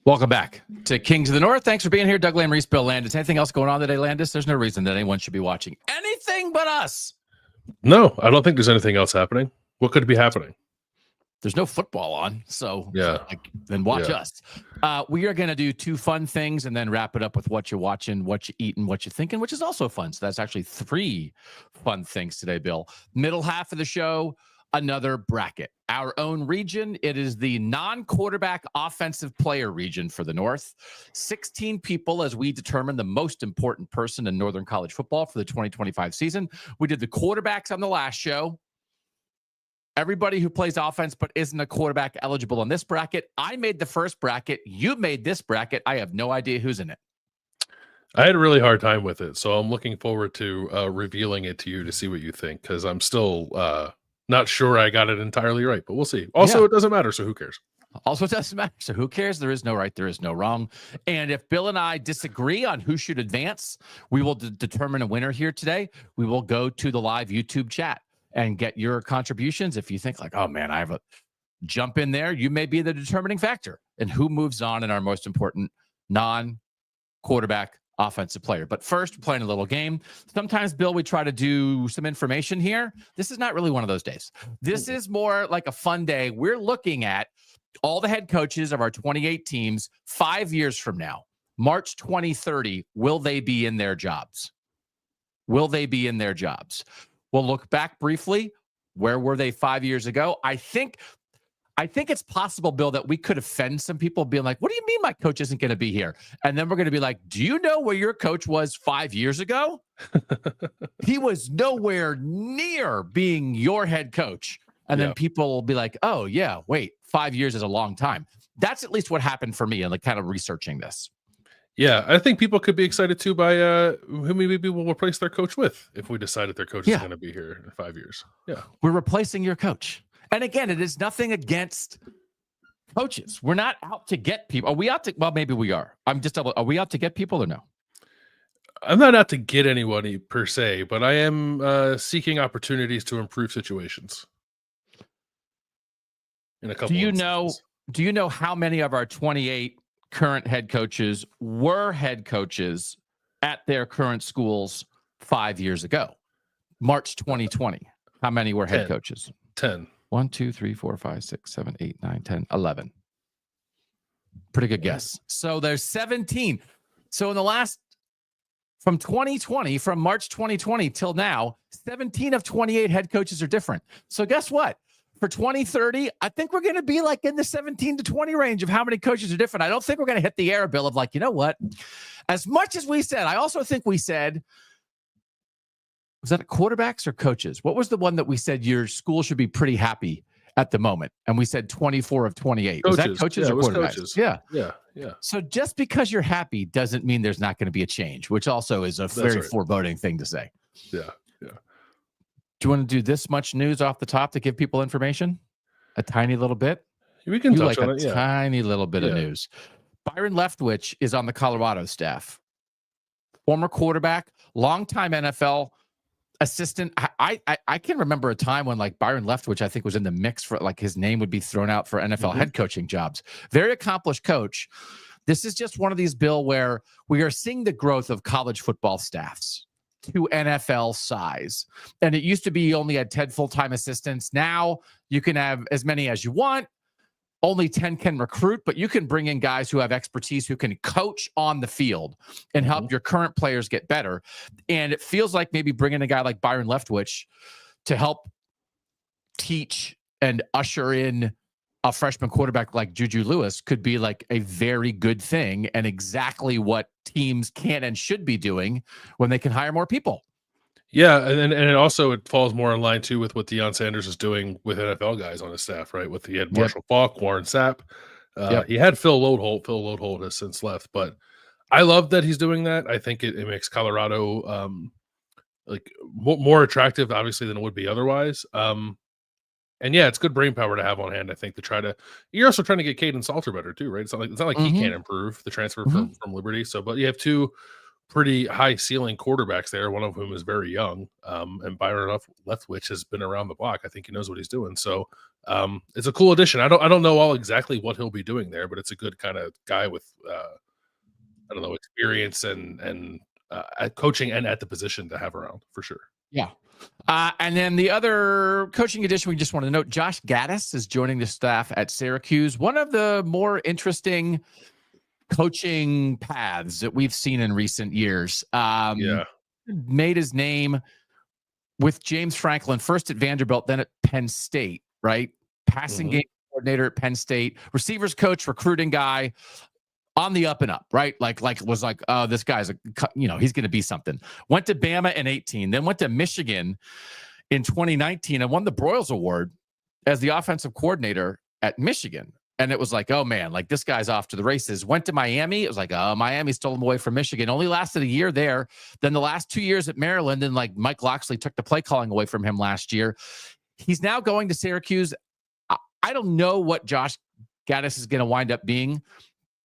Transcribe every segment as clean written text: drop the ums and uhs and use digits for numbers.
Welcome back to Kings of the North. Thanks for being here. Doug Lesmerises, Bill Landis. Anything else going on today, Landis? There's no reason that anyone should be watching anything but us. No, I don't think there's anything else happening. What could be happening? There's no football on, so yeah, then watch us. We are going to do two fun things and then wrap it up with what you're watching, what you eating, what you're thinking, which is also fun. So that's actually three fun things today, Bill. Middle half of the show, another bracket. Our own region, it is the non-quarterback offensive player region for the North. 16 people as we determine the most important person in Northern college football for the 2025 season. We did the quarterbacks on the last show. Everybody who plays offense but isn't a quarterback eligible in this bracket. I made the first bracket. You made this bracket. I have no idea who's in it. I had a really hard time with it, so I'm looking forward to revealing it to you to see what you think, because I'm still not sure I got it entirely right, but we'll see. Also, It doesn't matter, so who cares? Also, it doesn't matter, so who cares? There is no right, there is no wrong. And if Bill and I disagree on who should advance, we will determine a winner here today. We will go to the live YouTube chat and get your contributions. If you think like, oh man, I have a jump in there, you may be the determining factor in who moves on in our most important non-quarterback offensive player. But first, we're playing a little game. Sometimes, Bill, we try to do some information here. This is not really one of those days. This is more like a fun day. We're looking at all the head coaches of our 28 teams 5 years from now, March 2030. Will they be in their jobs? Will they be in their jobs? We'll look back briefly. Where were they 5 years ago? I think it's possible, Bill, that we could offend some people being like, what do you mean my coach isn't going to be here? And then we're going to be like, do you know where your coach was 5 years ago? He was nowhere near being your head coach. And then people will be like, oh, yeah, wait, 5 years is a long time. That's at least what happened for me in like kind of researching this. Yeah, I think people could be excited too by who maybe we'll replace their coach with if we decided their coach is going to be here in 5 years. Yeah, we're replacing your coach. And again, it is nothing against coaches. We're not out to get people. Are we out to? Well, maybe we are. Are we out to get people or no? I'm not out to get anybody per se, but I am seeking opportunities to improve situations. In a couple. Do you know how many of our 28 current head coaches were head coaches at their current schools 5 years ago? March 2020. How many were head coaches? 10. 1, 2, 3, 4, 5, 6, 7, 8, 9, 10, 11. Pretty good guess. So there's 17. So in the last, from March 2020 till now, 17 of 28 head coaches are different. So guess what? For 2030, I think we're going to be like in the 17 to 20 range of how many coaches are different. I don't think we're going to hit the air, Bill, of like, you know what? As much as we said, I also think we said, was that quarterbacks or coaches? What was the one that we said your school should be pretty happy at the moment? And we said 24 of 28. Coaches. Was that coaches or quarterbacks? Coaches. Yeah. So just because you're happy doesn't mean there's not going to be a change, which also is a very foreboding thing to say. Yeah. Do you want to do this much news off the top to give people information? A tiny little bit? We can touch on it. Tiny little bit of news. Byron Leftwich is on the Colorado staff. Former quarterback, longtime NFL assistant. I can remember a time when like Byron Leftwich, I think, was in the mix for like his name would be thrown out for NFL head coaching jobs. Very accomplished coach. This is just one of these, Bill, where we are seeing the growth of college football staffs to NFL size. And it used to be you only had 10 full-time assistants. Now you can have as many as you want. Only 10 can recruit, but you can bring in guys who have expertise, who can coach on the field and help your current players get better. And it feels like maybe bringing a guy like Byron Leftwich to help teach and usher in a freshman quarterback like Juju Lewis could be like a very good thing and exactly what teams can and should be doing when they can hire more people. Yeah, and it falls more in line too with what Deion Sanders is doing with NFL guys on his staff, right? He had Marshall Faulk, Warren Sapp. He had Phil Loadholt. Phil Loadholt has since left, but I love that he's doing that. I think it makes Colorado like more attractive, obviously, than it would be otherwise. And yeah, it's good brain power to have on hand. I think to try to. You're also trying to get Caden Salter better too, right? It's not like he can't improve the transfer from Liberty. So, but you have two pretty high ceiling quarterbacks there, one of whom is very young. And Byron Leftwich has been around the block. I think he knows what he's doing. So it's a cool addition. I don't know all exactly what he'll be doing there, but it's a good kind of guy with I don't know, experience and at coaching and at the position to have around for sure. Yeah. And then the other coaching addition we just want to note, Josh Gaddis is joining the staff at Syracuse. One of the more interesting coaching paths that we've seen in recent years. Made his name with James Franklin, first at Vanderbilt, then at Penn State, right? Passing game coordinator at Penn State, receivers coach, recruiting guy, on the up and up, right? Like was like, oh, this guy's he's going to be something. Went to Bama in 2018, then went to Michigan in 2019 and won the Broyles Award as the offensive coordinator at Michigan. And it was like, oh man, like this guy's off to the races. Went to Miami. It was like, oh, Miami stole him away from Michigan. Only lasted a year there. Then the last 2 years at Maryland, and like Mike Loxley took the play calling away from him last year. He's now going to Syracuse. I don't know what Josh Gaddis is going to wind up being,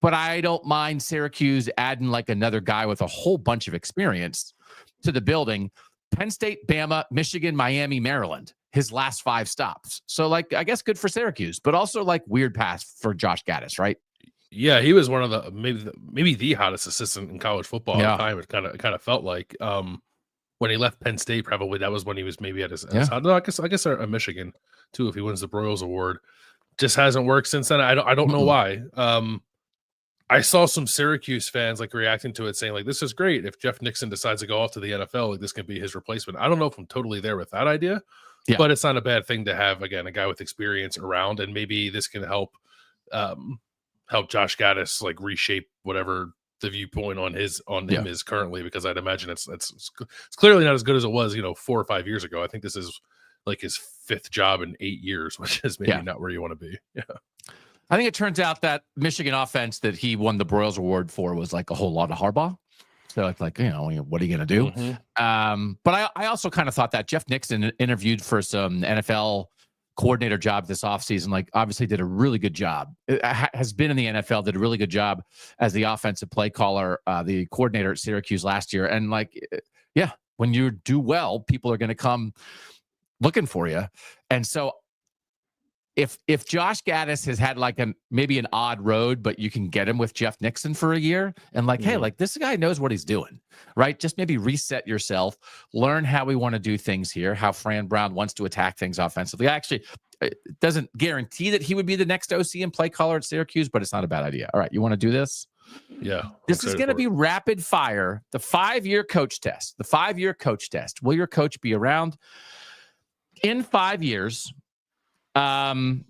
but I don't mind Syracuse adding like another guy with a whole bunch of experience to the building. Penn State, Bama, Michigan, Miami, Maryland, his last 5 stops. So like, I guess good for Syracuse, but also like weird pass for Josh Gaddis, right? Yeah, he was one of the maybe the hottest assistant in college football at the time. It kind of felt like when he left Penn State, probably that was when he was maybe at his hot. No, I guess at Michigan too. If he wins the Broyles Award, just hasn't worked since then. I don't know why. I saw some Syracuse fans like reacting to it, saying like, "This is great. If Jeff Nixon decides to go off to the NFL, like this can be his replacement." I don't know if I'm totally there with that idea, but it's not a bad thing to have again a guy with experience around, and maybe this can help Josh Gaddis like reshape whatever the viewpoint on him is currently, because I'd imagine it's clearly not as good as it was 4 or 5 years ago. I think this is like his 5th job in 8 years, which is maybe not where you want to be. Yeah. I think it turns out that Michigan offense that he won the Broyles Award for was like a whole lot of Harbaugh. So it's like, what are you going to do? But I also kind of thought that Jeff Nixon interviewed for some NFL coordinator job this offseason, like obviously did a really good job. Has been in the NFL, did a really good job as the offensive play caller, the coordinator at Syracuse last year. And like, when you do well, people are going to come looking for you. And so if Josh Gaddis has had like maybe an odd road, but you can get him with Jeff Nixon for a year and like, hey, like this guy knows what he's doing, right? Just maybe reset yourself, learn how we want to do things here, how Fran Brown wants to attack things offensively. Actually, it doesn't guarantee that he would be the next OC and play caller at Syracuse, but it's not a bad idea. All right, you want to do this? Yeah. This is going to be rapid fire. The 5-year coach test. The 5-year coach test. Will your coach be around in 5 years? Can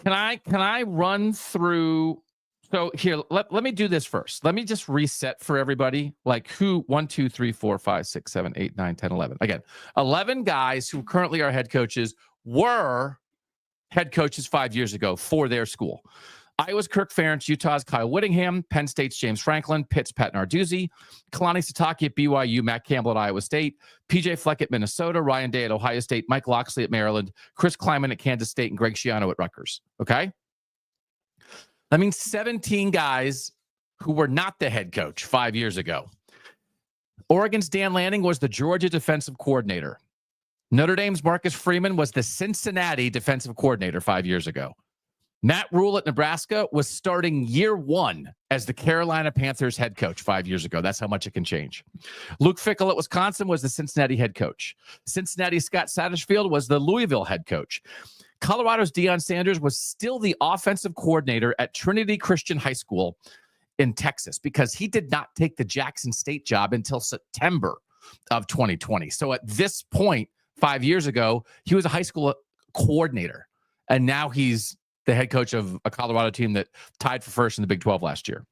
I run through? So here, let me do this first. Let me just reset for everybody. Like who 1, 2, 3, 4, 5, 6, 7, 8, 9, 10, 11. Again, 11 guys who currently are head coaches were head coaches 5 years ago for their school. Iowa's Kirk Ferentz, Utah's Kyle Whittingham, Penn State's James Franklin, Pitt's Pat Narduzzi, Kalani Sitake at BYU, Matt Campbell at Iowa State, PJ Fleck at Minnesota, Ryan Day at Ohio State, Mike Loxley at Maryland, Chris Kleiman at Kansas State, and Greg Schiano at Rutgers. Okay? That means 17 guys who were not the head coach 5 years ago. Oregon's Dan Lanning was the Georgia defensive coordinator. Notre Dame's Marcus Freeman was the Cincinnati defensive coordinator 5 years ago. Matt Rule at Nebraska was starting year 1 as the Carolina Panthers head coach 5 years ago. That's how much it can change. Luke Fickell at Wisconsin was the Cincinnati head coach. Cincinnati's Scott Satterfield was the Louisville head coach. Colorado's Deion Sanders was still the offensive coordinator at Trinity Christian High School in Texas because he did not take the Jackson State job until September of 2020. So at this point, 5 years ago, he was a high school coordinator, and now he's the head coach of a Colorado team that tied for first in the Big 12 last year.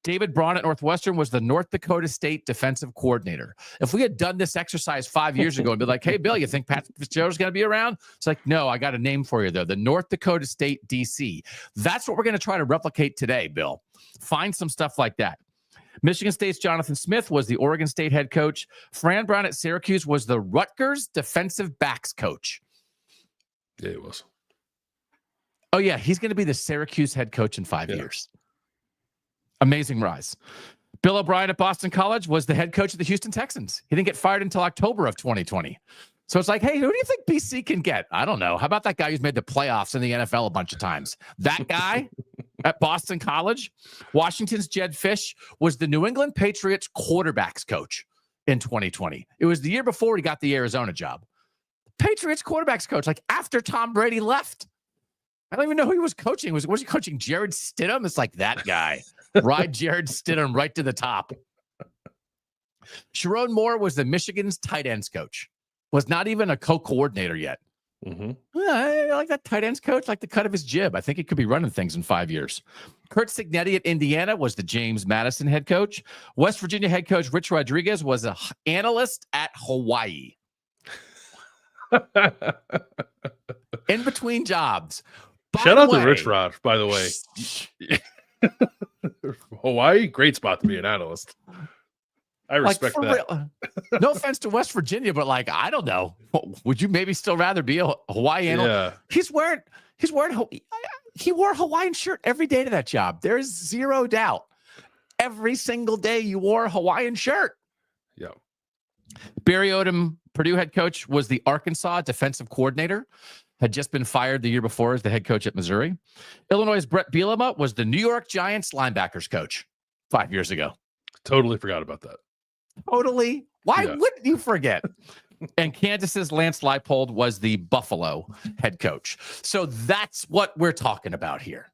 David Braun at Northwestern was the North Dakota State defensive coordinator. If we had done this exercise 5 years ago and be like, hey, Bill, you think Pat Fitzgerald's going to be around? It's like, no, I got a name for you, though. The North Dakota State DC. That's what we're going to try to replicate today, Bill. Find some stuff like that. Michigan State's Jonathan Smith was the Oregon State head coach. Fran Brown at Syracuse was the Rutgers defensive backs coach. Yeah, it was. Oh, yeah. He's going to be the Syracuse head coach in 5 years. Amazing rise. Bill O'Brien at Boston College was the head coach of the Houston Texans. He didn't get fired until October of 2020. So it's like, hey, who do you think BC can get? I don't know. How about that guy who's made the playoffs in the NFL a bunch of times? That guy at Boston College. Washington's Jed Fish was the New England Patriots quarterbacks coach in 2020. It was the year before he got the Arizona job. Patriots quarterbacks coach, like after Tom Brady left. I don't even know who he was coaching. Was he coaching Jared Stidham? It's like that guy. Ride Jared Stidham right to the top. Sharon Moore was the Michigan's tight ends coach. Was not even a co-coordinator yet. Mm-hmm. I like that tight ends coach, like the cut of his jib. I think he could be running things in 5 years. Kurt Cignetti at Indiana was the James Madison head coach. West Virginia head coach Rich Rodriguez was an analyst at Hawaii. In between jobs. Shout out to Rich Rod, by the way. Hawaii, great spot to be an analyst. I respect that. No offense to West Virginia, but like, I don't know. Would you maybe still rather be a Hawaii analyst? Yeah. He wore a Hawaiian shirt every day to that job. There's zero doubt. Every single day you wore a Hawaiian shirt. Yeah. Barry Odom, Purdue head coach, was the Arkansas defensive coordinator. Had just been fired the year before as the head coach at Missouri. Illinois' Brett Bielema was the New York Giants linebackers coach 5 years ago. Totally forgot about that. Totally. Why wouldn't you forget? And Kansas's Lance Leipold was the Buffalo head coach. So that's what we're talking about here.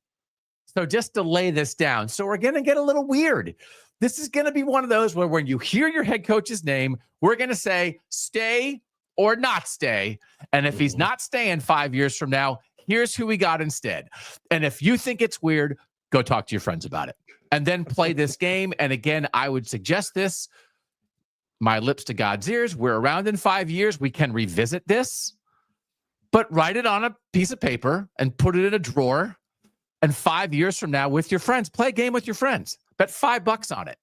So just to lay this down. So we're going to get a little weird. This is going to be one of those where when you hear your head coach's name, we're going to say stay or not stay. And if he's not staying 5 years from now, here's who we got instead. And if you think it's weird, go talk to your friends about it and then play this game. And again, I would suggest this. My lips to God's ears. We're around in 5 years. We can revisit this, but write it on a piece of paper and put it in a drawer. And 5 years from now with your friends, play a game with your friends. Bet $5 on it.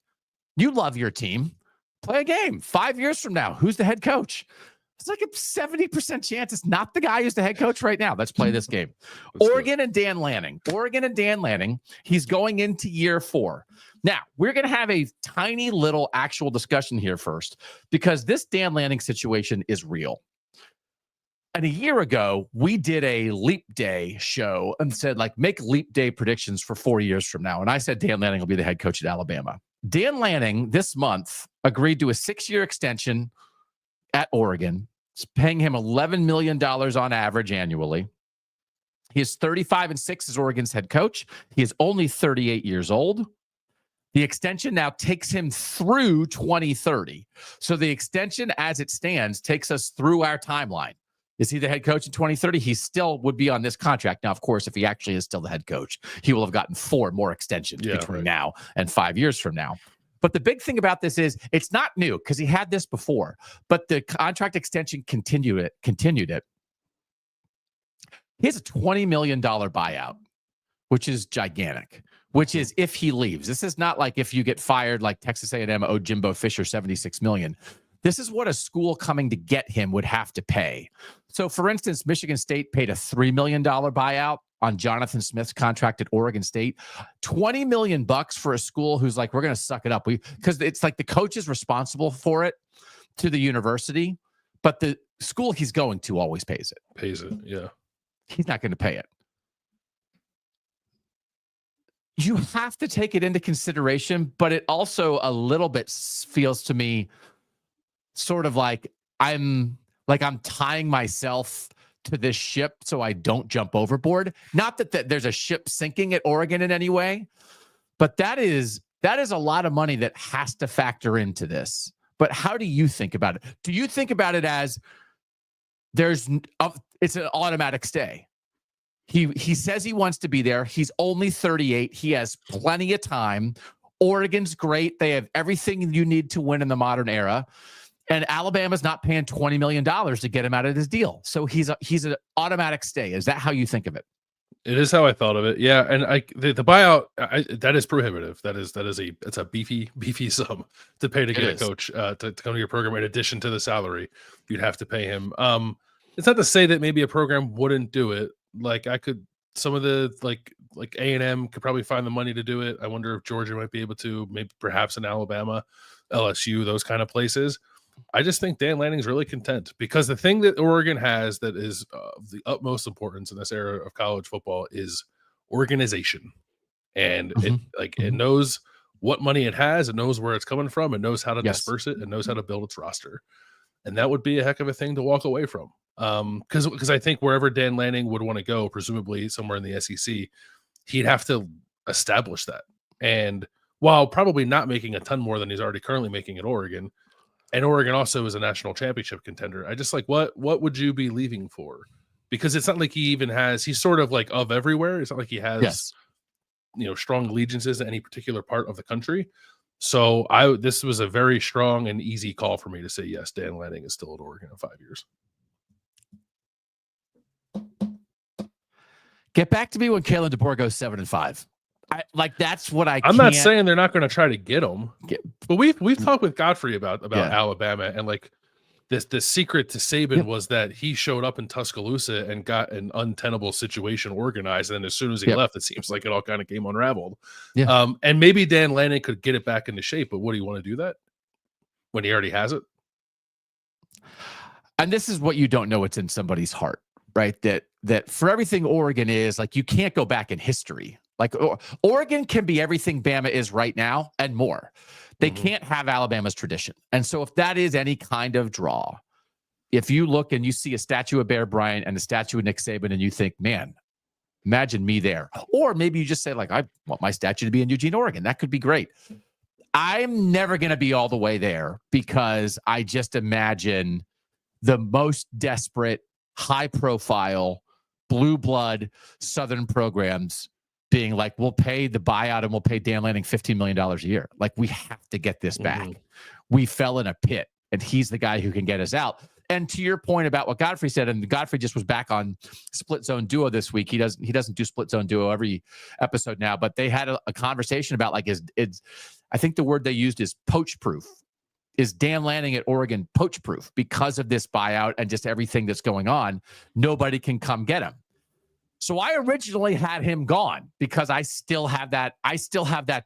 You love your team. Play a game. 5 years from now, who's the head coach? It's like a 70% chance it's not the guy who's the head coach right now. Let's play this game. Oregon and Dan Lanning. He's going into year 4. Now, we're going to have a tiny little actual discussion here first, because this Dan Lanning situation is real. And a year ago, we did a leap day show and said, like, make leap day predictions for 4 years from now. And I said Dan Lanning will be the head coach at Alabama. Dan Lanning this month agreed to a 6-year extension at Oregon. It's paying him $11 million on average annually. He is 35-6 as Oregon's head coach. He is only 38 years old. The extension now takes him through 2030. So the extension as it stands takes us through our timeline. Is he the head coach in 2030? He still would be on this contract. Now, of course, if he actually is still the head coach, he will have gotten 4 more extensions between now and 5 years from now. But the big thing about this is it's not new because he had this before, but the contract extension continued it. He has a $20 million buyout, which is gigantic, which is if he leaves. This is not like if you get fired like Texas A&M owed Jimbo Fisher $76 million. This is what a school coming to get him would have to pay. So, for instance, Michigan State paid a $3 million buyout on Jonathan Smith's contract at Oregon State. $20 million for a school who's like, we're going to suck it up. Because it's like the coach is responsible for it to the university, but the school he's going to always pays it. Yeah. He's not going to pay it. You have to take it into consideration, but it also a little bit feels to me sort of like I'm tying myself to this ship so I don't jump overboard. Not that there's a ship sinking at Oregon in any way, but that is a lot of money that has to factor into this. But how do you think about it? Do you think about it as it's an automatic stay? He says he wants to be there. He's only 38. He has plenty of time. Oregon's great. They have everything you need to win in the modern era. And Alabama's not paying $20 million to get him out of this deal. So he's an automatic stay. Is that how you think of it? It is how I thought of it. Yeah. And the buyout, that is prohibitive. It's a beefy sum to pay to get a coach to come to your program. In addition to the salary, you'd have to pay him. It's not to say that maybe a program wouldn't do it. Like some of the like A&M could probably find the money to do it. I wonder if Georgia might be able to, maybe perhaps in Alabama, LSU, those kind of places. I just think Dan Lanning's really content, because the thing that Oregon has that is of the utmost importance in this era of college football is organization. And it knows what money it has, it knows where it's coming from, it knows how to disperse it, it knows how to build its roster. And that would be a heck of a thing to walk away from. Because I think wherever Dan Lanning would want to go, presumably somewhere in the SEC, he'd have to establish that. And while probably not making a ton more than he's already currently making at Oregon, and Oregon also is a national championship contender, I just like, what would you be leaving for? Because it's not like he even has, he's sort of like of everywhere. It's not like he has, strong allegiances to any particular part of the country. So this was a very strong and easy call for me to say, yes, Dan Lanning is still at Oregon in 5 years. Get back to me when Kalen DeBoer goes 7-5. That's what I'm not saying they're not going to try to get him, but we've talked with Godfrey about Alabama, and like the secret to Saban was that he showed up in Tuscaloosa and got an untenable situation organized, and then as soon as he left, it seems like it all kind of came unraveled. And maybe Dan Lanning could get it back into shape, but would he want to do that when he already has it? And this is what you don't know what's in somebody's heart, right? That for everything Oregon is, like, you can't go back in history. Like, Oregon can be everything Bama is right now and more. They can't have Alabama's tradition. And so if that is any kind of draw, if you look and you see a statue of Bear Bryant and a statue of Nick Saban and you think, man, imagine me there. Or maybe you just say, like, I want my statue to be in Eugene, Oregon. That could be great. I'm never going to be all the way there, because I just imagine the most desperate, high-profile, blue blood Southern programs being like, we'll pay the buyout and we'll pay Dan Lanning $15 million a year. Like, we have to get this back. We fell in a pit, and he's the guy who can get us out. And to your point about what Godfrey said, and Godfrey just was back on Split Zone Duo this week. He doesn't do Split Zone Duo every episode now, but they had a conversation about, like, I think the word they used is poach proof. Is Dan Lanning at Oregon poach proof because of this buyout and just everything that's going on? Nobody can come get him. So I originally had him gone because I still have that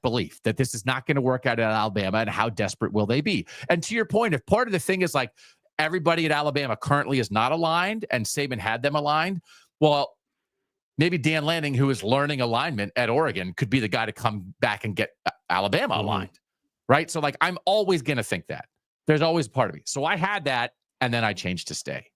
belief that this is not going to work out at Alabama, and how desperate will they be? And to your point, if part of the thing is like everybody at Alabama currently is not aligned and Saban had them aligned, well, maybe Dan Lanning, who is learning alignment at Oregon, could be the guy to come back and get Alabama aligned, right? So, like, I'm always going to think that. There's always part of me. So I had that, and then I changed to stay.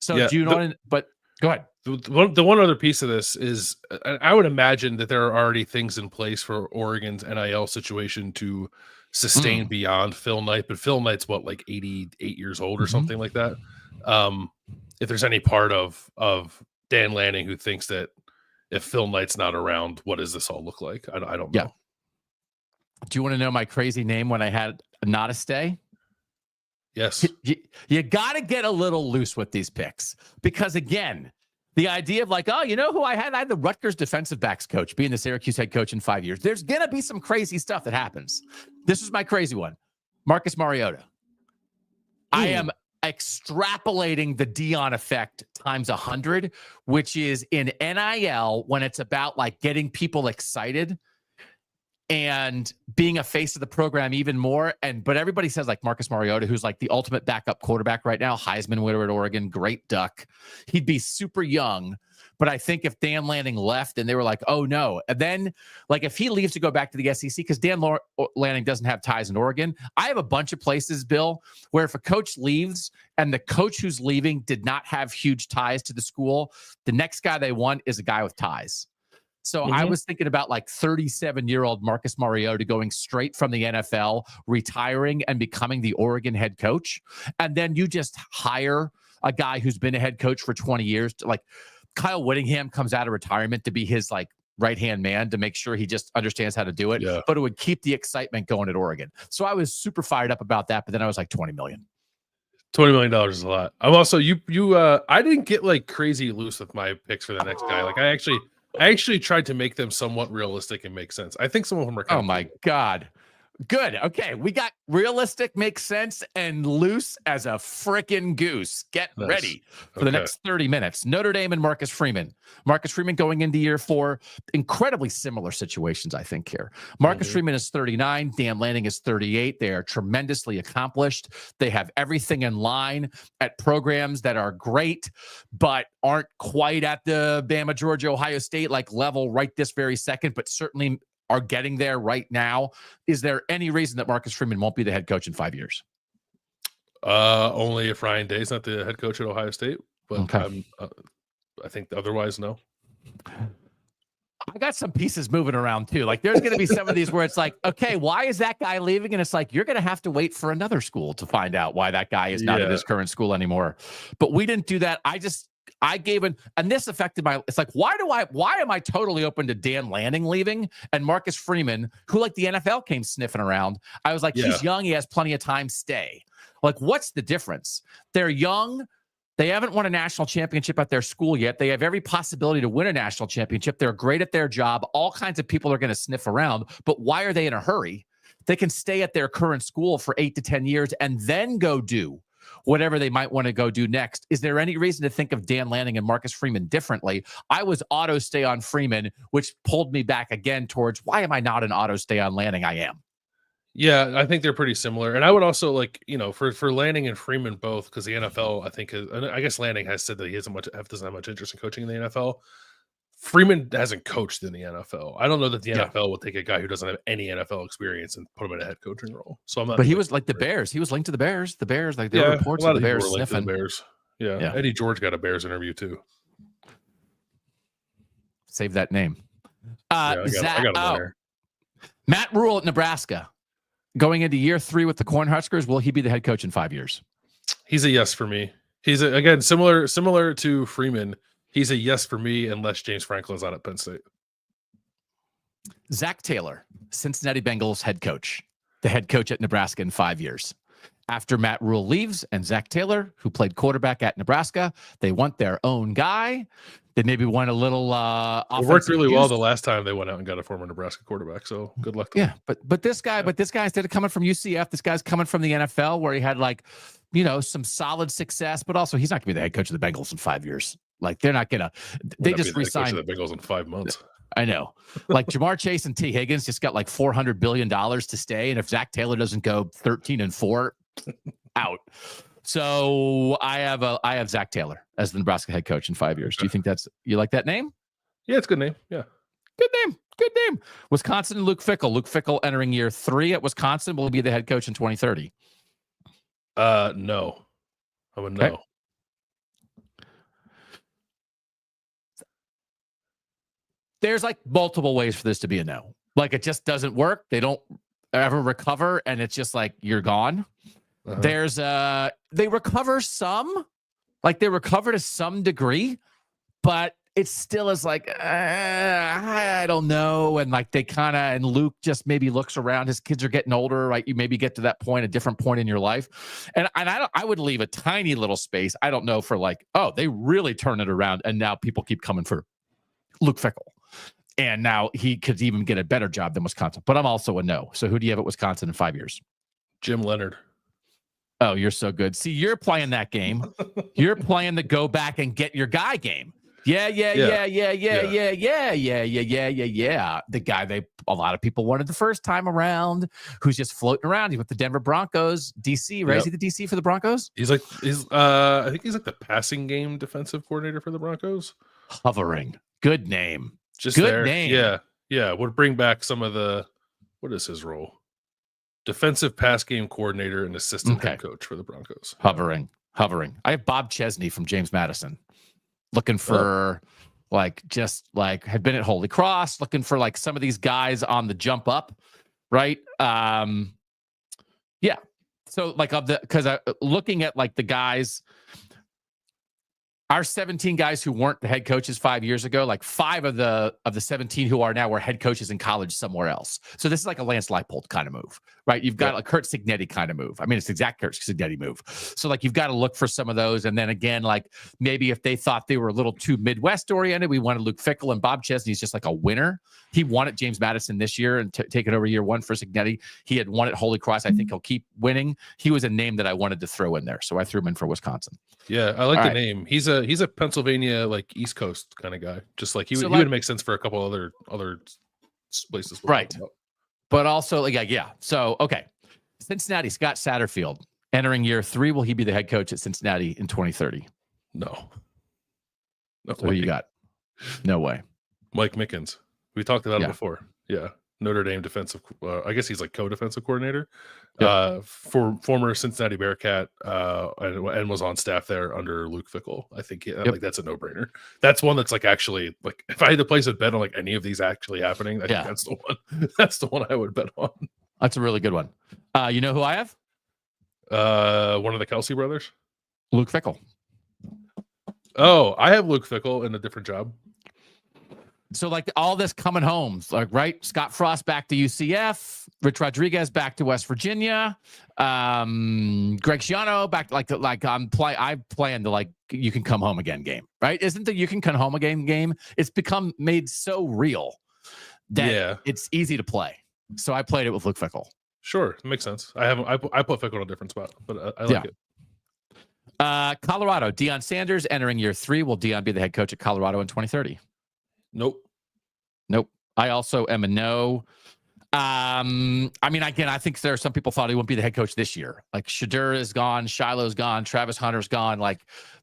So do you know? But go ahead. The one other piece of this is, I would imagine that there are already things in place for Oregon's NIL situation to sustain beyond Phil Knight. But Phil Knight's what, like 88 years old or something like that. If there's any part of Dan Lanning who thinks that if Phil Knight's not around, what does this all look like? I don't know. Do you want to know my crazy name when I had not a stay? Yes. You got to get a little loose with these picks, because, again, the idea of like, oh, you know who I had? I had the Rutgers defensive backs coach being the Syracuse head coach in 5 years. There's going to be some crazy stuff that happens. This is my crazy one. Marcus Mariota. I am extrapolating the Dion effect times 100, which is in NIL, when it's about like getting people excited and being a face of the program even more. But everybody says like Marcus Mariota, who's like the ultimate backup quarterback right now, Heisman winner at Oregon, great duck. He'd be super young. But I think if Dan Lanning left and they were like, oh no, and then like if he leaves to go back to the SEC, because Dan Lanning doesn't have ties in Oregon. I have a bunch of places, Bill, where if a coach leaves and the coach who's leaving did not have huge ties to the school, the next guy they want is a guy with ties. So I was thinking about like 37-year-old Marcus Mariota going straight from the NFL, retiring and becoming the Oregon head coach. And then you just hire a guy who's been a head coach for 20 years. To, like, Kyle Whittingham comes out of retirement to be his like right-hand man to make sure he just understands how to do it. Yeah. But it would keep the excitement going at Oregon. So I was super fired up about that. But then I was like, $20 million. $20 million is a lot. I'm also, I didn't get like crazy loose with my picks for the next guy. Like I actually tried to make them somewhat realistic and make sense. I think some of them are my God. Good. Okay. We got realistic, makes sense, and loose as a frickin' goose. Get Nice. ready for the next 30 minutes. Notre Dame and Marcus Freeman. Marcus Freeman going into year 4. Incredibly similar situations, I think, here. Marcus Freeman is 39. Dan Lanning is 38. They are tremendously accomplished. They have everything in line at programs that are great, but aren't quite at the Bama, Georgia, Ohio State like level right this very second, but certainly are getting there right now. Is there any reason that Marcus Freeman won't be the head coach in 5 years? Only if Ryan Day's not the head coach at Ohio State, but okay. I think otherwise, no. I got some pieces moving around too. Like there's going to be some of these where it's like, okay, why is that guy leaving? And it's like, you're going to have to wait for another school to find out why that guy is not at his current school anymore. But we didn't do that. I gave it, and this affected it's like, why am I totally open to Dan Lanning leaving and Marcus Freeman, who like the NFL came sniffing around? I was like, he's young. He has plenty of time. Stay. Like, what's the difference? They're young. They haven't won a national championship at their school yet. They have every possibility to win a national championship. They're great at their job. All kinds of people are going to sniff around, but why are they in a hurry? They can stay at their current school for 8 to 10 years and then go do whatever they might want to go do next. Is there any reason to think of Dan Lanning and Marcus Freeman differently? I was auto stay on Freeman, which pulled me back again towards why am I not an auto stay on Lanning? I am. Yeah, I think they're pretty similar. And I would also like, for Lanning and Freeman both, because the NFL, I think, I guess Lanning has said that he doesn't have much interest in coaching in the NFL. Freeman hasn't coached in the NFL. I don't know that the NFL will take a guy who doesn't have any NFL experience and put him in a head coaching role. So I'm not. But he was like the Bears. He was linked to the Bears. The Bears, like there were reports of the Bears sniffing. The Bears. Yeah. Eddie George got a Bears interview too. Save that name. I got him there. Matt Rule at Nebraska. Going into year 3 with the Cornhuskers, will he be the head coach in 5 years? He's a yes for me. He's again similar to Freeman. He's a yes for me unless James Franklin's out at Penn State. Zach Taylor, Cincinnati Bengals head coach, the head coach at Nebraska in 5 years. After Matt Rule leaves and Zach Taylor, who played quarterback at Nebraska, they want their own guy. They maybe want a little it worked really well the last time they went out and got a former Nebraska quarterback. So good luck to him. But this guy, instead of coming from UCF, this guy's coming from the NFL where he had some solid success, but also he's not gonna be the head coach of the Bengals in 5 years. Like they're not gonna they just re-signed the Bengals in 5 months. I know. Like Jamar Chase and T. Higgins just got like $400 billion to stay. And if Zach Taylor doesn't go 13-4, out. So I have Zach Taylor as the Nebraska head coach in 5 years. Do you think you like that name? Yeah, it's a good name. Yeah. Good name. Wisconsin and Luke Fickell. Luke Fickell entering year 3 at Wisconsin. Will he be the head coach in 2030? No. I would know. There's like multiple ways for this to be a no. Like it just doesn't work. They don't ever recover, and it's just like you're gone. There's they recover some, like they recover to some degree, but it still is like I don't know. And like they and Luke just maybe looks around. His kids are getting older, right? You maybe get to that point, a different point in your life, and I would leave a tiny little space. I don't know for like, oh, they really turn it around, and now people keep coming for Luke Fickell. And now he could even get a better job than Wisconsin. But I'm also a no. So who do you have at Wisconsin in 5 years? Jim Leonard. Oh, you're so good. See, you're playing that game. You're playing the go back and get your guy game. Yeah. The guy a lot of people wanted the first time around, who's just floating around. He's with the Denver Broncos, DC, right? Is he the DC for the Broncos? I think he's like the passing game defensive coordinator for the Broncos. Hovering. Good name. Just good name. Yeah. Would bring back some of what is his role? Defensive pass game coordinator and assistant head coach for the Broncos. Hovering. I have Bob Chesney from James Madison looking for had been at Holy Cross, looking for like some of these guys on the jump up, right? Yeah. So like because looking at like the guys, our 17 guys who weren't the head coaches 5 years ago, like 5 of the 17 who are now were head coaches in college somewhere else. So this is like a Lance Leipold kind of move, right? You've got a Kurt Cignetti kind of move. I mean, it's the exact Kurt Cignetti move. So like you've got to look for some of those. And then again, like maybe if they thought they were a little too Midwest oriented, we wanted Luke Fickell and Bob Chesney's just like a winner. He won at James Madison this year and taken over year 1 for Cignetti. He had won at Holy Cross. I think he'll keep winning. He was a name that I wanted to throw in there. So I threw him in for Wisconsin. Yeah, I like the name. He's a Pennsylvania, like East Coast kind of guy. Just like he would make sense for a couple other places. Right. But also, like, yeah. So, okay. Cincinnati, Scott Satterfield, entering year 3. Will he be the head coach at Cincinnati in 2030? No. So who you got? No way. Mike Mickens. We talked about it before. Yeah. Notre Dame defensive. I guess he's like co-defensive coordinator. For former Cincinnati Bearcat, and was on staff there under Luke Fickell. I think like that's a no-brainer. That's one that's like actually like if I had to place a bet on like any of these actually happening, I think that's the one. That's the one I would bet on. That's a really good one. You know who I have? One of the Kelsey brothers. Luke Fickell. Oh, I have Luke Fickell in a different job. So like all this coming home, like right, Scott Frost back to UCF, Rich Rodriguez back to West Virginia, Greg Schiano back I plan to like you can come home again game, right? Isn't the you can come home again game? It's become made so real that it's easy to play. So I played it with Luke Fickell. Sure, it makes sense. I put Fickell in a different spot, but I like it. Colorado, Deion Sanders entering year 3. Will Deion be the head coach at Colorado in 2030? Nope. I also am a no. I mean, again, I think there are some people thought he wouldn't be the head coach this year. Like Shadur is gone, Shiloh's gone, Travis Hunter's gone. Like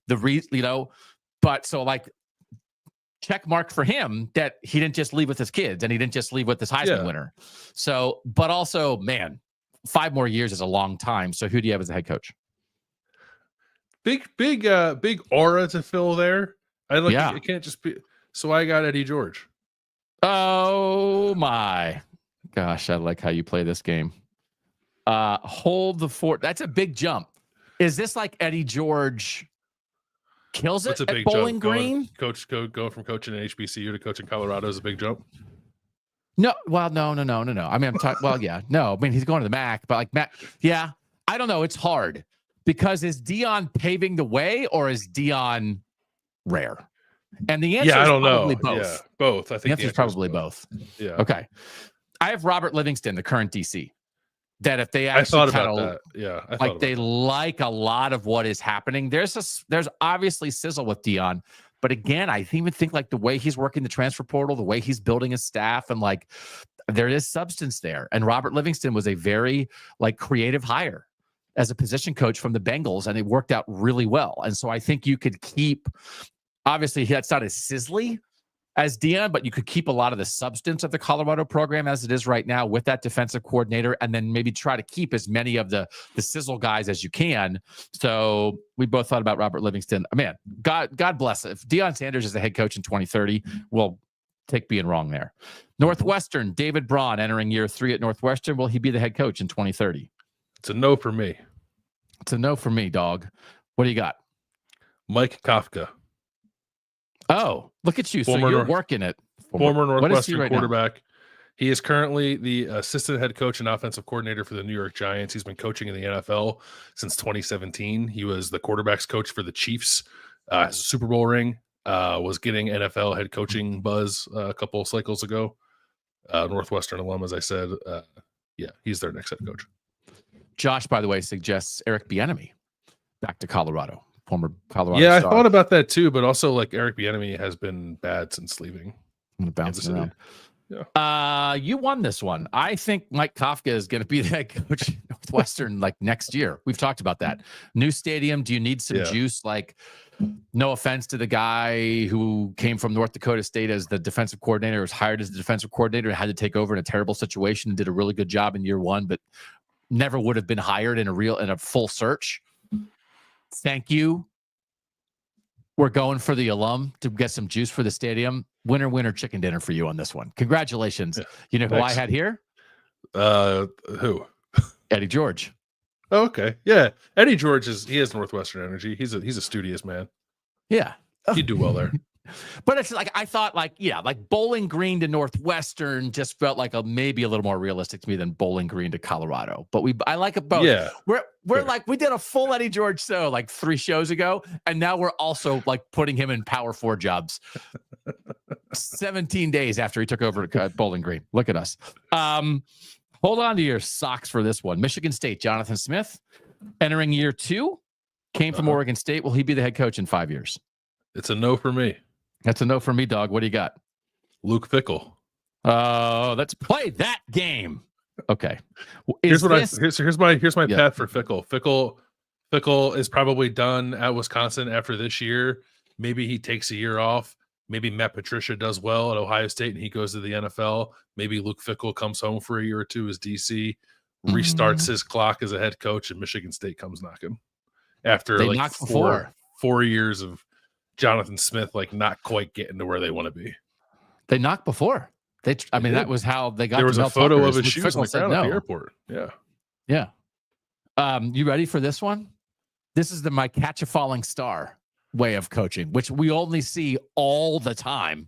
but so like check mark for him that he didn't just leave with his kids and he didn't just leave with this Heisman winner. So, but also, man, 5 more years is a long time. So who do you have as a head coach? Big aura to fill there. It can't just be. So I got Eddie George. Oh my gosh, I like how you play this game. Hold the fort. That's a big jump. Is this like Eddie George kills it at Bowling Green? Go from coaching at HBCU to coaching Colorado is a big jump. No, well, no. I mean, I'm talking. Well, yeah, no. I mean, he's going to the MAC, but like Mac, yeah. I don't know. It's hard because is Deion paving the way or is Deion rare? And the answer is probably both. Yeah, both. I think the answer is probably both. Yeah. Okay. I have Robert Livingston, the current DC. That if they actually I thought about that. Yeah. They like a lot of what is happening. There's obviously sizzle with Deion, but again, I even think like the way he's working the transfer portal, the way he's building his staff, and like there is substance there. And Robert Livingston was a very like creative hire as a position coach from the Bengals, and it worked out really well. And so I think you could keep. Obviously, that's not as sizzly as Deion, but you could keep a lot of the substance of the Colorado program as it is right now with that defensive coordinator, and then maybe try to keep as many of the sizzle guys as you can. So we both thought about Robert Livingston. Man, God bless it. If Deion Sanders is the head coach in 2030, we'll take being wrong there. Northwestern, David Braun entering year 3 at Northwestern. Will he be the head coach in 2030? It's a no for me. It's a no for me, dog. What do you got? Mike Kafka. Oh, look at you. So you're working it. Former Northwestern quarterback. Now? He is currently the assistant head coach and offensive coordinator for the New York Giants. He's been coaching in the NFL since 2017. He was the quarterback's coach for the Chiefs. Super Bowl ring. Was getting NFL head coaching buzz a couple of cycles ago. Northwestern alum, as I said. He's their next head coach. Josh, by the way, suggests Eric Bieniemy back to Colorado. Former Colorado star. I thought about that too, but also like Eric Bieniemy has been bad since leaving. Bouncing around. Yeah. You won this one. I think Mike Kafka is going to be the head coach at Northwestern like next year. We've talked about that. New stadium. Do you need some juice? Like, no offense to the guy who came from North Dakota State as the defensive coordinator, was hired as the defensive coordinator, and had to take over in a terrible situation and did a really good job in year 1, but never would have been hired in a full search. Thank you. We're going for the alum to get some juice for the stadium. Winner chicken dinner for you on this one. Congratulations. Yeah, you know who I had here? Who? Eddie George. Oh, okay. Yeah. Eddie George has Northwestern energy. He's a studious man. Yeah. He'd do well there. But it's like, I thought like Bowling Green to Northwestern just felt like maybe a little more realistic to me than Bowling Green to Colorado. But I like it both. Yeah. We're like, we did a full Eddie George show like 3 shows ago. And now we're also like putting him in Power 4 jobs 17 days after he took over Bowling Green. Look at us. Hold on to your socks for this one. Michigan State, Jonathan Smith, entering year 2, came from Oregon State. Will he be the head coach in 5 years? It's a no for me. That's a no for me, dog. What do you got? Luke Fickell. Oh, let's play that game. Okay. Here's my path for Fickell. Fickell is probably done at Wisconsin after this year. Maybe he takes a year off. Maybe Matt Patricia does well at Ohio State and he goes to the NFL. Maybe Luke Fickell comes home for a year or 2 as DC, restarts his clock as a head coach, and Michigan State comes knocking after they like 4 years of Jonathan Smith like not quite getting to where they want to be. They knocked before. That was how they got. There was a photo Tucker, of his shoes on the ground at the airport. Yeah. You ready for this one? This is my catch a falling star way of coaching, which we only see all the time.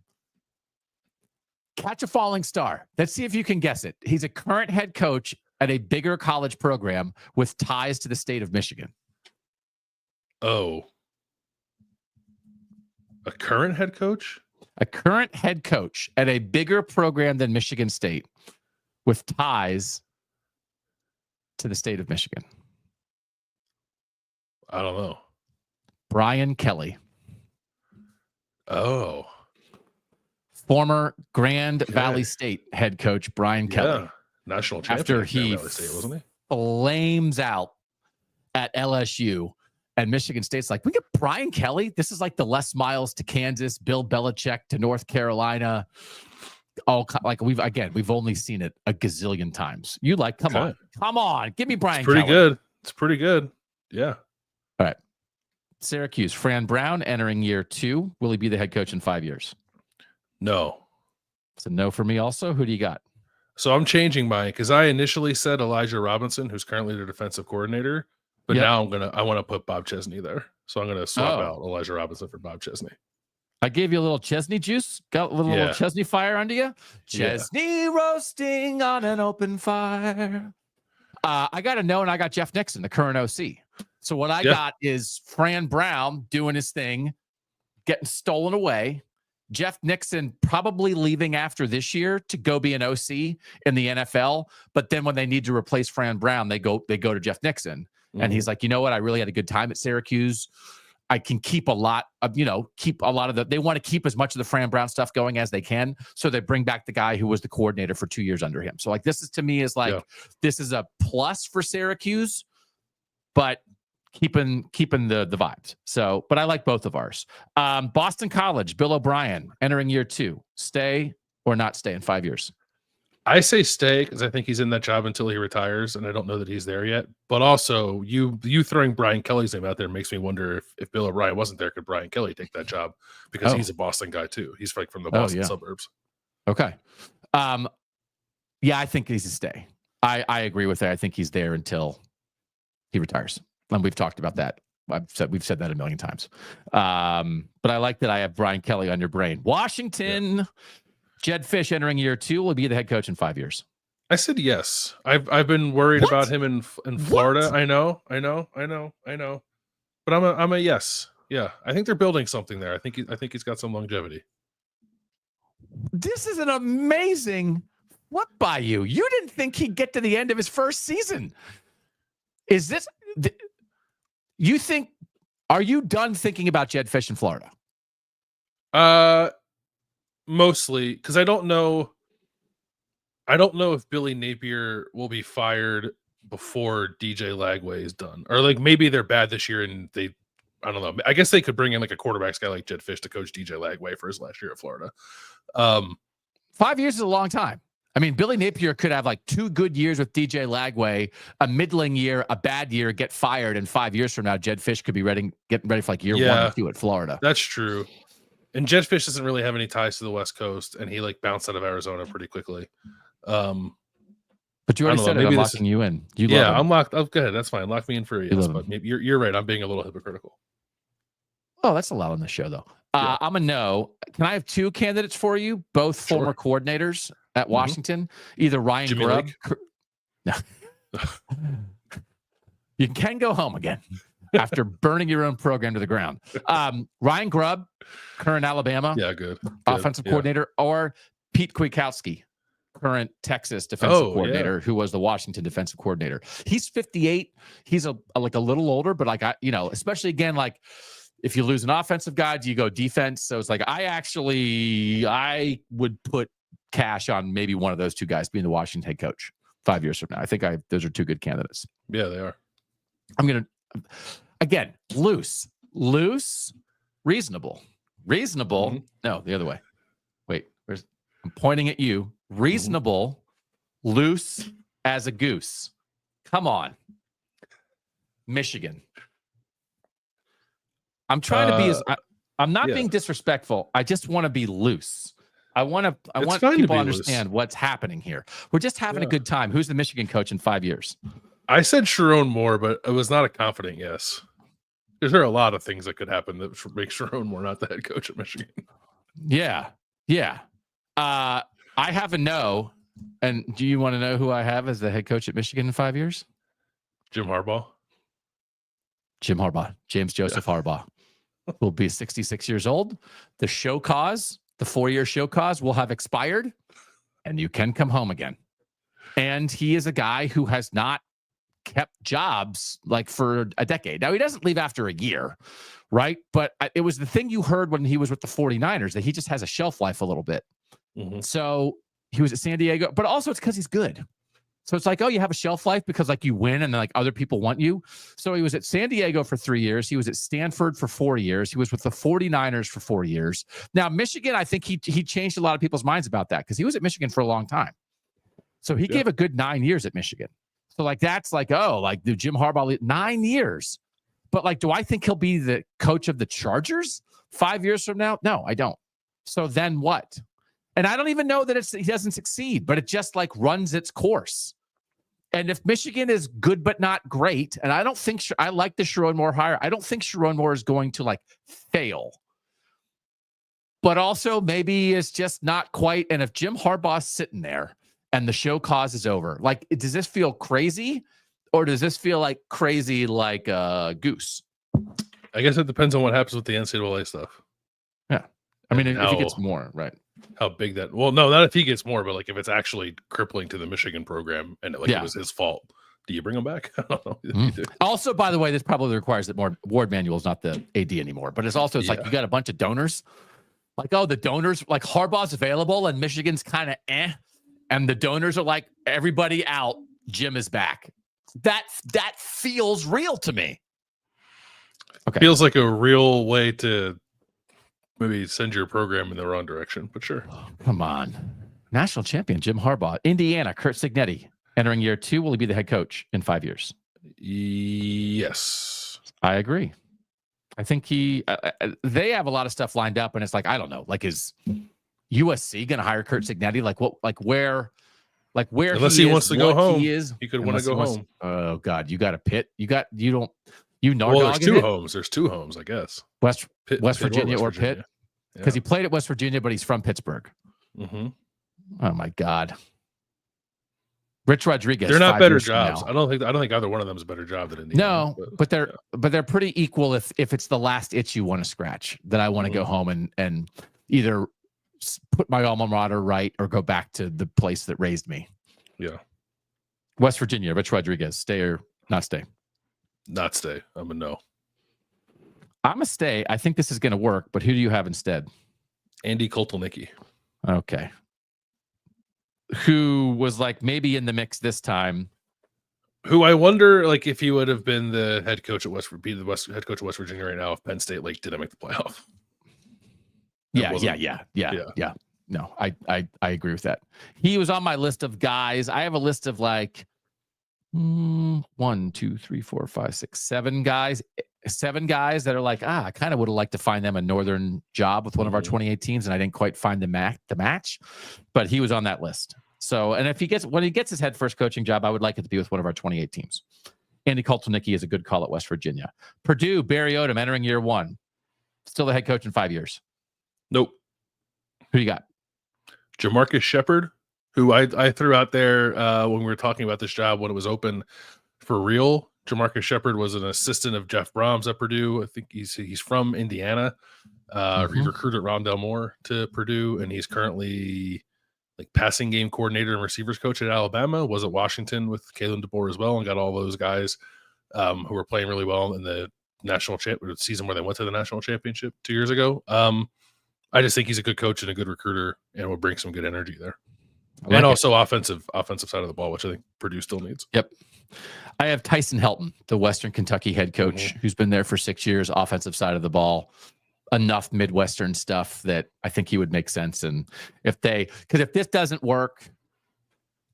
Catch a falling star. Let's see if you can guess it. He's a current head coach at a bigger college program with ties to the state of Michigan. Oh. A current head coach? A current head coach at a bigger program than Michigan State with ties to the state of Michigan. I don't know. Brian Kelly. Oh. Former Grand Valley State head coach Brian Kelly. National champion after he Valley State, wasn't he? Flames out at LSU. And Michigan State's like, we get Brian Kelly. This is like the Les Miles to Kansas, Bill Belichick to North Carolina. We've only seen it a gazillion times. Come on, give me Brian Kelly. It's pretty good. Yeah. All right. Syracuse, Fran Brown entering year 2. Will he be the head coach in 5 years? No. It's a no for me also. Who do you got? So I'm changing mine because I initially said Elijah Robinson, who's currently the defensive coordinator. But now I want to put Bob Chesney there. So I'm going to swap out Elijah Robinson for Bob Chesney. I gave you a little Chesney juice. Got a little Chesney fire under you. Chesney roasting on an open fire. I got a no, and I got Jeff Nixon, the current OC. So what I got is Fran Brown doing his thing, getting stolen away. Jeff Nixon probably leaving after this year to go be an OC in the NFL. But then when they need to replace Fran Brown, they go to Jeff Nixon. And he's like, you know what? I really had a good time at Syracuse. I can keep a lot of they want to keep as much of the Fran Brown stuff going as they can. So they bring back the guy who was the coordinator for 2 years under him. So like, this is to me is like, this is a plus for Syracuse, but keeping the vibes. So, but I like both of ours. Boston College, Bill O'Brien entering year 2, stay or not stay in 5 years. I say stay because I think he's in that job until he retires, and I don't know that he's there yet. But also, you throwing Brian Kelly's name out there makes me wonder if Bill O'Brien wasn't there, could Brian Kelly take that job? Because he's a Boston guy too. He's like from the Boston suburbs. Okay. I think he's a stay. I agree with that. I think he's there until he retires. And we've talked about that. We've said that a million times. But I like that I have Brian Kelly on your brain. Washington. Yeah. Jed Fish entering year 2 will be the head coach in 5 years. I said yes. I've been worried about him in Florida. I know. But I'm a yes. Yeah, I think they're building something there. I think he's got some longevity. This is an amazing what by you. You didn't think he'd get to the end of his first season. Is this you think? Are you done thinking about Jed Fish in Florida? Mostly because I don't know if Billy Napier will be fired before DJ Lagway is done, or like maybe they're bad this year and I don't know. I guess they could bring in like a quarterbacks guy like Jed Fish to coach DJ Lagway for his last year at Florida. 5 years is a long time. I mean, Billy Napier could have like 2 good years with DJ Lagway, a middling year, a bad year, get fired, and 5 years from now, Jed Fish could be getting ready for like year 1 or 2 at Florida. That's true. And Jed Fish doesn't really have any ties to the West Coast, and he like bounced out of Arizona pretty quickly. But you already said I'm locking you in. I'm locked. Oh, go ahead. That's fine. Lock me in for a yes. But maybe you're right. I'm being a little hypocritical. Oh, that's allowed on the show, though. Yeah. I'm a no. Can I have two candidates for you? Both former coordinators at Washington. Either Ryan Jimmy Grubb. Lake? No. You can go home again after burning your own program to the ground. Ryan Grubb, current Alabama good. offensive coordinator, or Pete Kwiatkowski, current Texas defensive coordinator, who was the Washington defensive coordinator. He's 58. He's a little older, but especially again, like if you lose an offensive guy, do you go defense? So it's like I would put cash on maybe one of those two guys being the Washington head coach 5 years from now. I think those are two good candidates. Yeah, they are. I'm gonna again loose, reasonable. Mm-hmm. No, the other way. Wait, I'm pointing at you. Reasonable, loose as a goose. Come on, Michigan. I'm trying to be I'm not being disrespectful. I just want to be loose. I want people to understand what's happening here. We're just having a good time. Who's the Michigan coach in 5 years? I said Sharon Moore, but it was not a confident yes. There are a lot of things that could happen that make Sharon Moore not the head coach at Michigan. Yeah. I have a no. And do you want to know who I have as the head coach at Michigan in 5 years? Jim Harbaugh. James Joseph Harbaugh will be 66 years old. The 4-year show cause will have expired, and you can come home again. And he is a guy who has not kept jobs like for a decade. Now, he doesn't leave after a year, right? But it was the thing you heard when he was with the 49ers, that he just has a shelf life a little bit. Mm-hmm. So he was at San Diego, but also it's because he's good. So it's like, oh, you have a shelf life because like you win and then like other people want you. So he was at San Diego for 3 years. He was at Stanford for 4 years. He was with the 49ers for 4 years. Now, Michigan, I think he changed a lot of people's minds about that because he was at Michigan for a long time. So he gave a good 9 years at Michigan. So like, that's like, oh, like the Jim Harbaugh 9 years. But like, do I think he'll be the coach of the Chargers 5 years from now? No, I don't. So then what? And I don't even know that he doesn't succeed, but it just like runs its course. And if Michigan is good but not great, and I don't think I like the Sharon Moore hire, I don't think Sharon Moore is going to like fail. But also maybe it's just not quite. And if Jim Harbaugh's sitting there and the show cause is over, like, does this feel crazy, or does this feel like crazy like a goose? I guess it depends on what happens with the NCAA stuff. Yeah, I mean, if he gets more, right? How big that? Well, no, not if he gets more, but like if it's actually crippling to the Michigan program and it was his fault, do you bring him back? I don't know. Also, by the way, this probably requires that more Ward Manuel is not the AD anymore. But it's also like you got a bunch of donors. Like, oh, the donors, like Harbaugh's available and Michigan's kind of and the donors are like, everybody out, Jim is back. That feels real to me. Okay, feels like a real way to maybe send your program in the wrong direction, but sure. Oh, come on. National champion Jim Harbaugh. Indiana, Kurt Cignetti, entering year 2. Will he be the head coach in 5 years? Yes. I agree. I think they have a lot of stuff lined up, and it's like, I don't know, like, is USC going to hire Kurt Cignetti? Like what, like where unless he wants to go home, he could want to go home. Oh God, you got a Pitt. Well, there's two homes. There's two homes, I guess. West Virginia or Pitt. Because he played at West Virginia, but he's from Pittsburgh. Mm-hmm. Oh my God. Rich Rodriguez. They're not better jobs. I don't think either one of them is a better job than Indiana. No, but they're pretty equal. If it's the last itch you want to scratch, that I want to go home and either put my alma mater right or go back to the place that raised me. Yeah. West Virginia, Rich Rodriguez, stay or not stay? Not stay. I'm a no. I'm a stay. I think this is going to work, but who do you have instead? Andy Kotelnicki. Okay. Who was like maybe in the mix this time. Who I wonder, like, if he would have been the head coach at head coach of West Virginia right now if Penn State didn't make the playoff. Yeah. No, I agree with that. He was on my list of guys. I have a list of like 1, 2, 3, 4, 5, 6, 7 guys. 7 guys that are like, I kind of would have liked to find them a northern job with one of our 2018s, and I didn't quite find the match, but he was on that list. So, and when he gets his head first coaching job, I would like it to be with one of our 28 teams. Andy Kotelnicki is a good call at West Virginia. Purdue, Barry Odom entering year 1. Still the head coach in 5 years. Nope. Who you got? Jamarcus Shepard, who I threw out there when we were talking about this job when it was open for real. Jamarcus Shepard was an assistant of Jeff Brahms at Purdue. I think he's from Indiana. He recruited Rondell Moore to Purdue, and he's currently like passing game coordinator and receivers coach at Alabama. Was at Washington with Kalen DeBoer as well, and got all those guys who were playing really well in the national season where they went to the national championship 2 years ago. I just think he's a good coach and a good recruiter, and will bring some good energy there. And also offensive side of the ball, which I think Purdue still needs. Yep. I have Tyson Helton, the Western Kentucky head coach, who's been there for 6 years, offensive side of the ball. Enough Midwestern stuff that I think he would make sense. And if this doesn't work,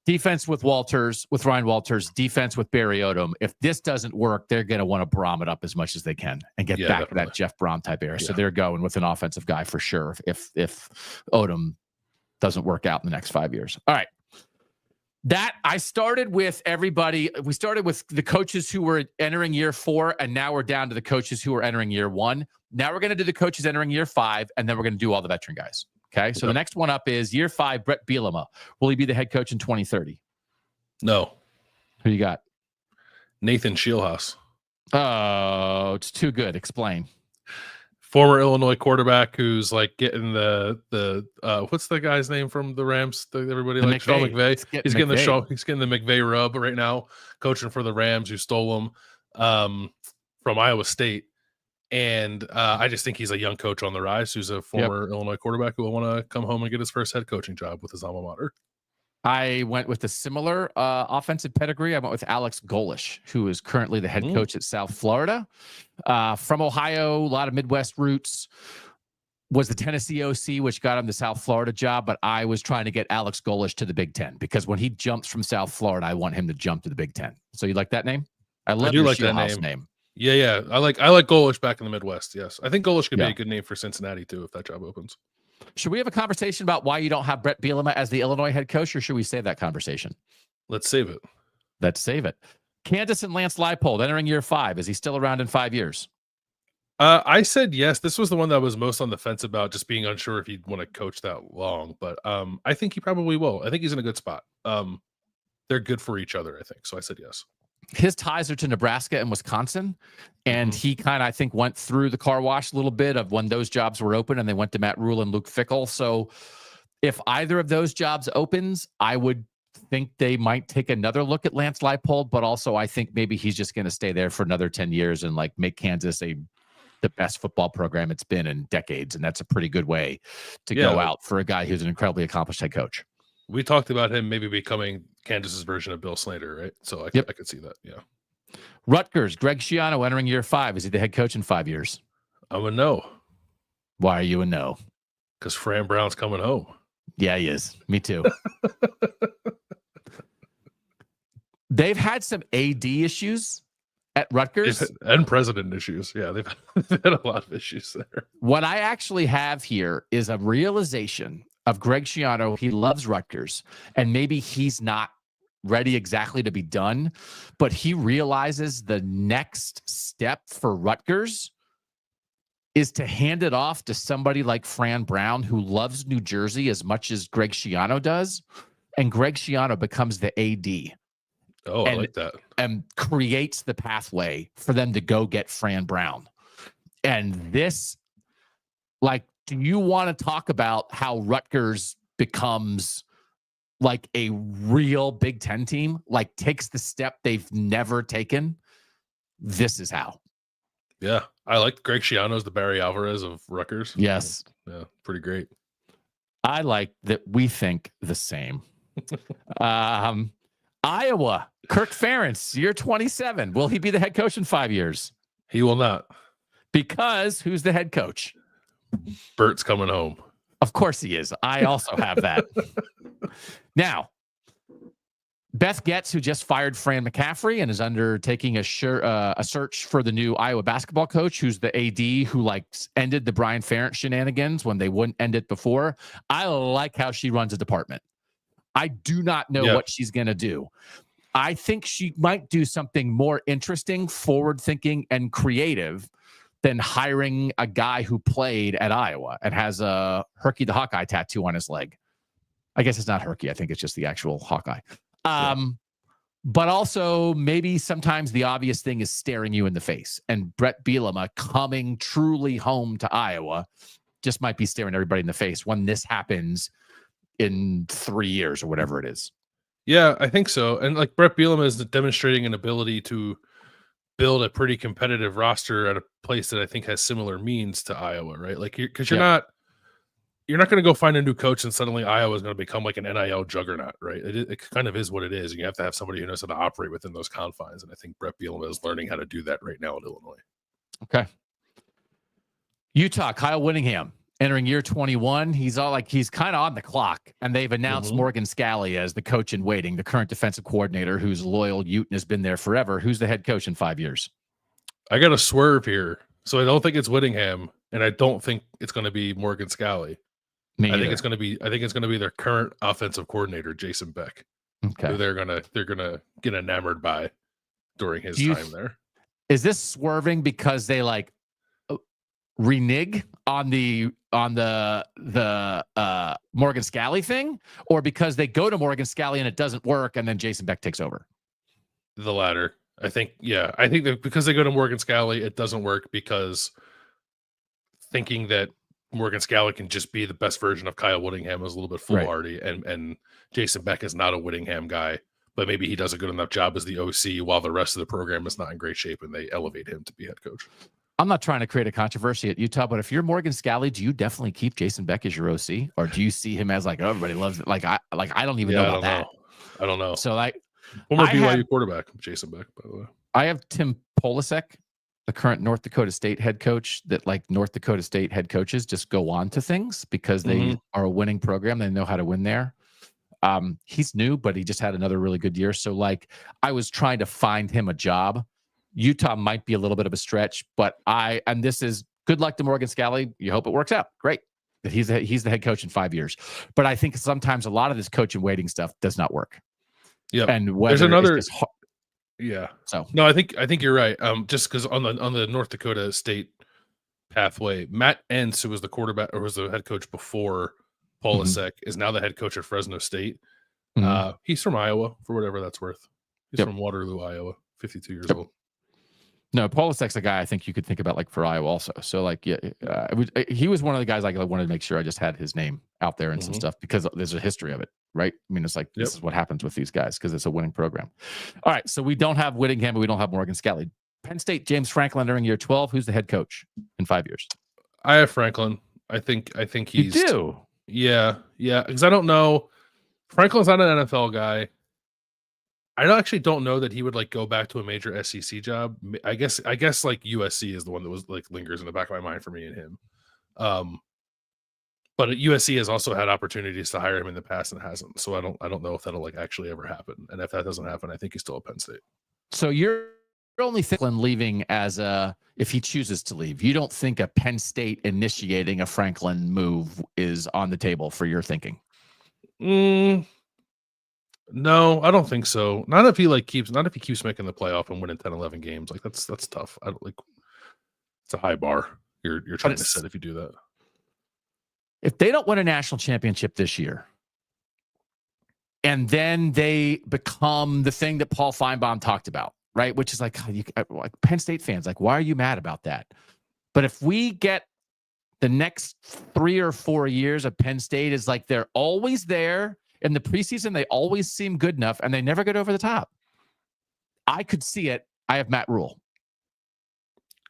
defense with Ryan Walters, defense with Barry Odom. If this doesn't work, they're going to want to Brom it up as much as they can and get back to that Jeff Brom type era. Yeah. So they're going with an offensive guy for sure. If Odom doesn't work out in the next 5 years. All right. That I started with everybody. We started with the coaches who were entering year 4, and now we're down to the coaches who are entering year 1. Now we're going to do the coaches entering year 5, and then we're going to do all the veteran guys. Okay. So the next one up is year 5, Brett Bielema. Will he be the head coach in 2030? No. Who you got? Nathan Shieldhouse. Oh, it's too good. Explain. Former Illinois quarterback who's like getting the what's the guy's name from the Rams? Everybody likes Sean McVay. He's getting the McVay rub right now, coaching for the Rams who stole him from Iowa State. And I just think he's a young coach on the rise who's a former Illinois quarterback who will want to come home and get his first head coaching job with his alma mater. I went with a similar offensive pedigree. I went with Alex Golish, who is currently the head coach at South Florida. From Ohio, a lot of Midwest roots. Was the Tennessee OC, which got him the South Florida job, but I was trying to get Alex Golish to the Big Ten because when he jumps from South Florida, I want him to jump to the Big Ten. So you like that name? I do like that name. Yeah. I like Golish back in the Midwest. Yes, I think Golish could be a good name for Cincinnati too if that job opens. Should we have a conversation about why you don't have Brett Bielema as the Illinois head coach, or should we save that conversation? Let's save it. Let's save it. Kansas and Lance Leipold entering year 5. Is he still around in 5 years? I said yes. This was the one that I was most on the fence about, just being unsure if he'd want to coach that long. But I think he probably will. I think he's in a good spot. They're good for each other, I think. So I said yes. His ties are to Nebraska and Wisconsin. And he kind of, I think, went through the car wash a little bit of when those jobs were open and they went to Matt Rule and Luke Fickell. So if either of those jobs opens, I would think they might take another look at Lance Leipold. But also, I think maybe he's just going to stay there for another 10 years and like make Kansas the best football program it's been in decades. And that's a pretty good way to go out for a guy who's an incredibly accomplished head coach. We talked about him maybe becoming Kansas's version of Bill Snyder, right? So I could see that. Yeah. Rutgers, Greg Schiano entering year 5. Is he the head coach in 5 years? I'm a no. Why are you a no? Because Fran Brown's coming home. Yeah, he is. Me too. They've had some AD issues at Rutgers. And president issues. Yeah, they've had a lot of issues there. What I actually have here is a realization of Greg Schiano. He loves Rutgers, and maybe he's not ready exactly to be done, but he realizes the next step for Rutgers is to hand it off to somebody like Fran Brown, who loves New Jersey as much as Greg Schiano does, and Greg Schiano becomes the AD. Oh, I like that. And creates the pathway for them to go get Fran Brown. And this, like, do you want to talk about how Rutgers becomes like a real Big Ten team, like takes the step they've never taken? This is how. Yeah. I like Greg Schiano's the Barry Alvarez of Rutgers. Yes. Yeah. Pretty great. I like that we think the same. Iowa, Kirk Ferentz, year 27. Will he be the head coach in 5 years? He will not. Because who's the head coach? Bert's coming home. Of course he is. I also have that. Now, Beth Getz, who just fired Fran McCaffrey and is undertaking a search for the new Iowa basketball coach, who's the AD who like ended the Brian Ferentz shenanigans when they wouldn't end it before. I like how she runs a department. I do not know what she's going to do. I think she might do something more interesting, forward-thinking, and creative than hiring a guy who played at Iowa and has a Herky the Hawkeye tattoo on his leg. I guess it's not Herky. I think it's just the actual Hawkeye. But also maybe sometimes the obvious thing is staring you in the face. And Brett Bielema coming truly home to Iowa just might be staring everybody in the face when this happens in 3 years or whatever it is. Yeah, I think so. And like Brett Bielema is demonstrating an ability to build a pretty competitive roster at a place that I think has similar means to Iowa, right? Like, because you're not going to go find a new coach and suddenly Iowa is going to become like an NIL juggernaut, right? It kind of is what it is. And you have to have somebody who knows how to operate within those confines. And I think Brett Bielema is learning how to do that right now in Illinois. Okay. Utah, Kyle Whittingham entering year 21. He's kind of on the clock, and they've announced Morgan Scalley as the coach in waiting, the current defensive coordinator who's loyal Ute and has been there forever. Who's the head coach in 5 years? I got a swerve here. So I don't think it's Whittingham, and I don't think it's going to be Morgan Scalley. I think it's going to be their current offensive coordinator, Jason Beck. Okay. Who they're gonna get enamored by during his time there. Is this swerving because they like renege on the Morgan Scalley thing, or because they go to Morgan Scalley and it doesn't work and then Jason Beck takes over? The latter. I think that because they go to Morgan Scalley, it doesn't work because thinking that Morgan Scalley can just be the best version of Kyle Whittingham is a little bit foolhardy, and Jason Beck is not a Whittingham guy, but maybe he does a good enough job as the OC while the rest of the program is not in great shape, and they elevate him to be head coach. I'm not trying to create a controversy at Utah, but if you're Morgan Scalley, do you definitely keep Jason Beck as your OC, or do you see him as like, oh, everybody loves it? I don't even know about that. I don't know. So former BYU quarterback, Jason Beck, by the way. I have Tim Polasek, the current North Dakota State head coach, that like North Dakota State head coaches just go on to things because they are a winning program. They know how to win there. He's new, but he just had another really good year. So like I was trying to find him a job. Utah might be a little bit of a stretch, but and this is good luck to Morgan Scalley. You hope it works out. Great. That he's the head coach in 5 years. But I think sometimes a lot of this coach and waiting stuff does not work. Yeah. And there's another. Yeah. So no, I think you're right. Just because on the North Dakota State pathway, Matt Entz, who was the quarterback or was the head coach before Polasek, is now the head coach at Fresno State. He's from Iowa, for whatever that's worth. He's from Waterloo, Iowa. 52 years old. No, Polasek's a guy I think you could think about like for Iowa also. So like, he was one of the guys I wanted to make sure I just had his name out there and some stuff because there's a history of it, right? I mean, it's like this is what happens with these guys because it's a winning program. All right, so we don't have Whittingham, but we don't have Morgan Scalley. Penn State, James Franklin entering year 12. Who's the head coach in 5 years? I have Franklin. I think he's. You do? Yeah, because I don't know. Franklin's not an NFL guy. I actually don't know that he would like go back to a major SEC job. I guess like USC is the one that was like lingers in the back of my mind for me and him. But USC has also had opportunities to hire him in the past and hasn't. So I don't know if that'll like actually ever happen. And if that doesn't happen, I think he's still at Penn State. So you're only thinking leaving as if he chooses to leave. You don't think a Penn State initiating a Franklin move is on the table for your thinking? No, I don't think so. Not if he keeps making the playoff and winning 10, 11 games. Like that's tough. I don't like. It's a high bar you're trying to set if you do that. If they don't win a national championship this year, and then they become the thing that Paul Feinbaum talked about, right? Which is like Penn State fans, like, why are you mad about that? But if we get the next 3 or 4 years of Penn State is like they're always there. In the preseason, they always seem good enough, and they never get over the top. I could see it. I have Matt Rule.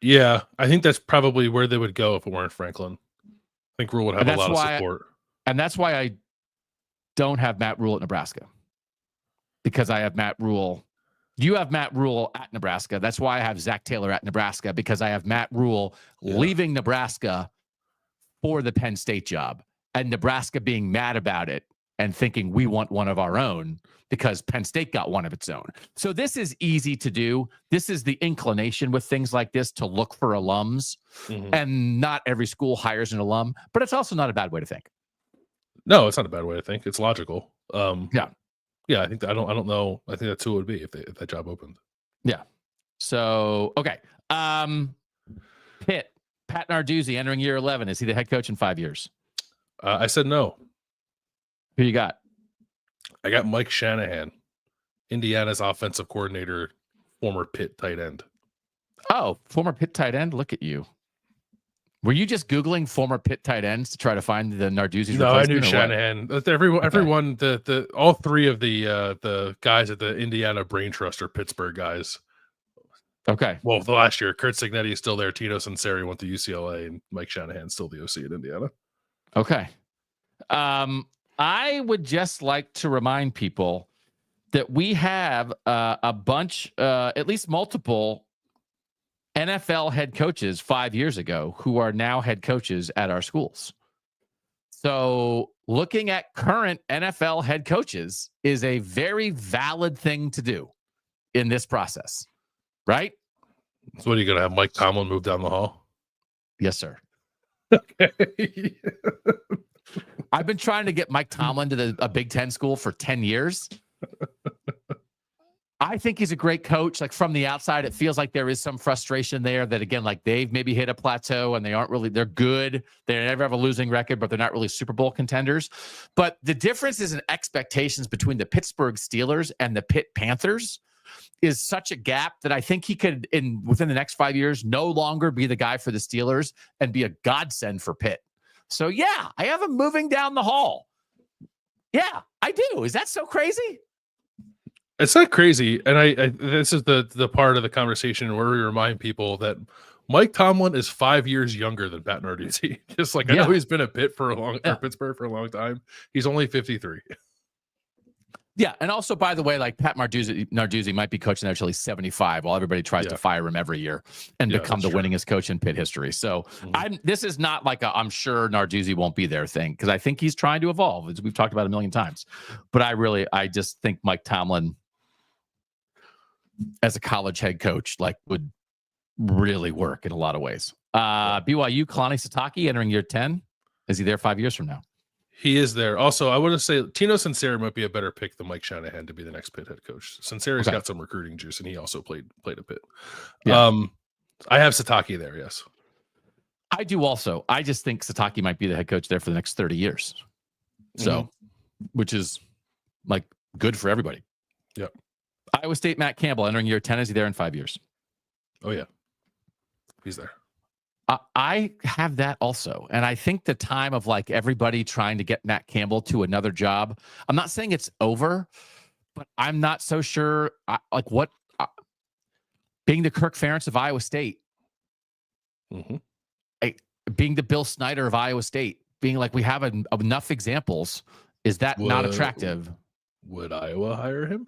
Yeah, I think that's probably where they would go if it weren't Franklin. I think Rule would have a lot of support. And that's why I don't have Matt Rule at Nebraska. Because I have Matt Rule. You have Matt Rule at Nebraska. That's why I have Zach Taylor at Nebraska, because I have Matt Rule leaving Nebraska for the Penn State job, and Nebraska being mad about it and thinking we want one of our own because Penn State got one of its own. So this is easy to do. This is the inclination with things like this to look for alums, and not every school hires an alum, but it's also not a bad way to think. No, it's not a bad way to think. It's logical. Yeah, I think I don't know. I think that's who it would be if that job opened. Yeah. So okay. Pitt, Pat Narduzzi entering year 11. Is he the head coach in 5 years? I said no. Who you got? I got Mike Shanahan, Indiana's offensive coordinator, former Pitt tight end. Oh, former Pitt tight end. Look at you. Were you just Googling former Pitt tight ends to try to find the Narduzzi's No, I replacement? knew Shanahan. Everyone, all three of the guys at the Indiana Brain Trust are Pittsburgh guys. Okay. Well, the last year, Kurt Cignetti is still there. Tito Sinceri went to UCLA, and Mike Shanahan's still the OC at Indiana. Okay. I would just like to remind people that we have a bunch, at least multiple NFL head coaches 5 years ago who are now head coaches at our schools. So looking at current NFL head coaches is a very valid thing to do in this process, right? So what, are you going to have Mike Tomlin move down the hall? Yes, sir. Okay. I've been trying to get Mike Tomlin to a Big Ten school for 10 years. I think he's a great coach. Like from the outside, it feels like there is some frustration there that, again, like they've maybe hit a plateau and they're good. They never have a losing record, but they're not really Super Bowl contenders. But the difference is in expectations between the Pittsburgh Steelers and the Pitt Panthers is such a gap that I think he could, within the next 5 years, no longer be the guy for the Steelers and be a godsend for Pitt. So yeah, I have him moving down the hall. Yeah, I do. Is that so crazy? It's not crazy, and I this is the part of the conversation where we remind people that Mike Tomlin is 5 years younger than Pat Narduzzi. Just like I know he's been at Pitt for Pittsburgh for a long time. He's only 53. Yeah, and also, by the way, like Pat Narduzzi might be coaching there until he's 75, while everybody tries to fire him every year and become the winningest coach in Pitt history. So this is not like I'm sure Narduzzi won't be there thing, because I think he's trying to evolve, as we've talked about a million times. But I just think Mike Tomlin, as a college head coach, like would really work in a lot of ways. BYU, Kalani Sitake entering year 10. Is he there 5 years from now? He is there. Also, I want to say Tino Sinceri might be a better pick than Mike Shanahan to be the next Pitt head coach. Sinceri's got some recruiting juice, and he also played a Pitt. Yeah. I have Sitake there, yes. I do also. I just think Sitake might be the head coach there for the next 30 years. So, which is like good for everybody. Yep. Iowa State, Matt Campbell entering year 10. Is he there in 5 years? Oh, yeah. He's there. I have that also. And I think the time of like everybody trying to get Matt Campbell to another job, I'm not saying it's over, but I'm not so sure being the Kirk Ferentz of Iowa State, being the Bill Snyder of Iowa State, being like we have enough examples. Is that not attractive? Would Iowa hire him?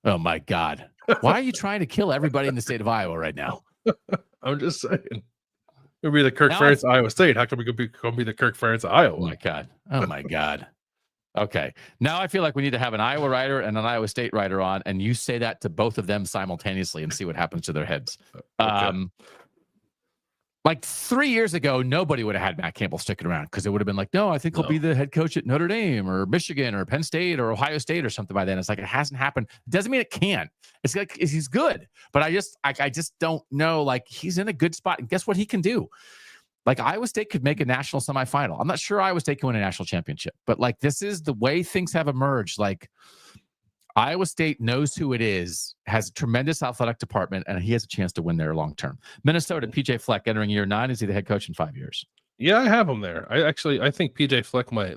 Oh, my God. Why are you trying to kill everybody in the state of Iowa right now? I'm just saying. It would be the Kirk Ferentz of Iowa State. How come we could be the Kirk Ferentz of Iowa? Oh, my God. Oh, my God. Okay. Now I feel like we need to have an Iowa writer and an Iowa State writer on, and you say that to both of them simultaneously and see what happens to their heads. Okay. Like 3 years ago, nobody would have had Matt Campbell sticking around because it would have been like, no, I think he'll be the head coach at Notre Dame or Michigan or Penn State or Ohio State or something by then. It's like, it hasn't happened. It doesn't mean it can't. It's like, he's good, but I just don't know. Like, he's in a good spot, and guess what he can do? Like, Iowa State could make a national semifinal. I'm not sure Iowa State can win a national championship, but like, this is the way things have emerged. Like, Iowa State knows who it is, has a tremendous athletic department, and he has a chance to win there long term. Minnesota, PJ Fleck entering year 9. Is he the head coach in 5 years? Yeah, I have him there. I think PJ Fleck might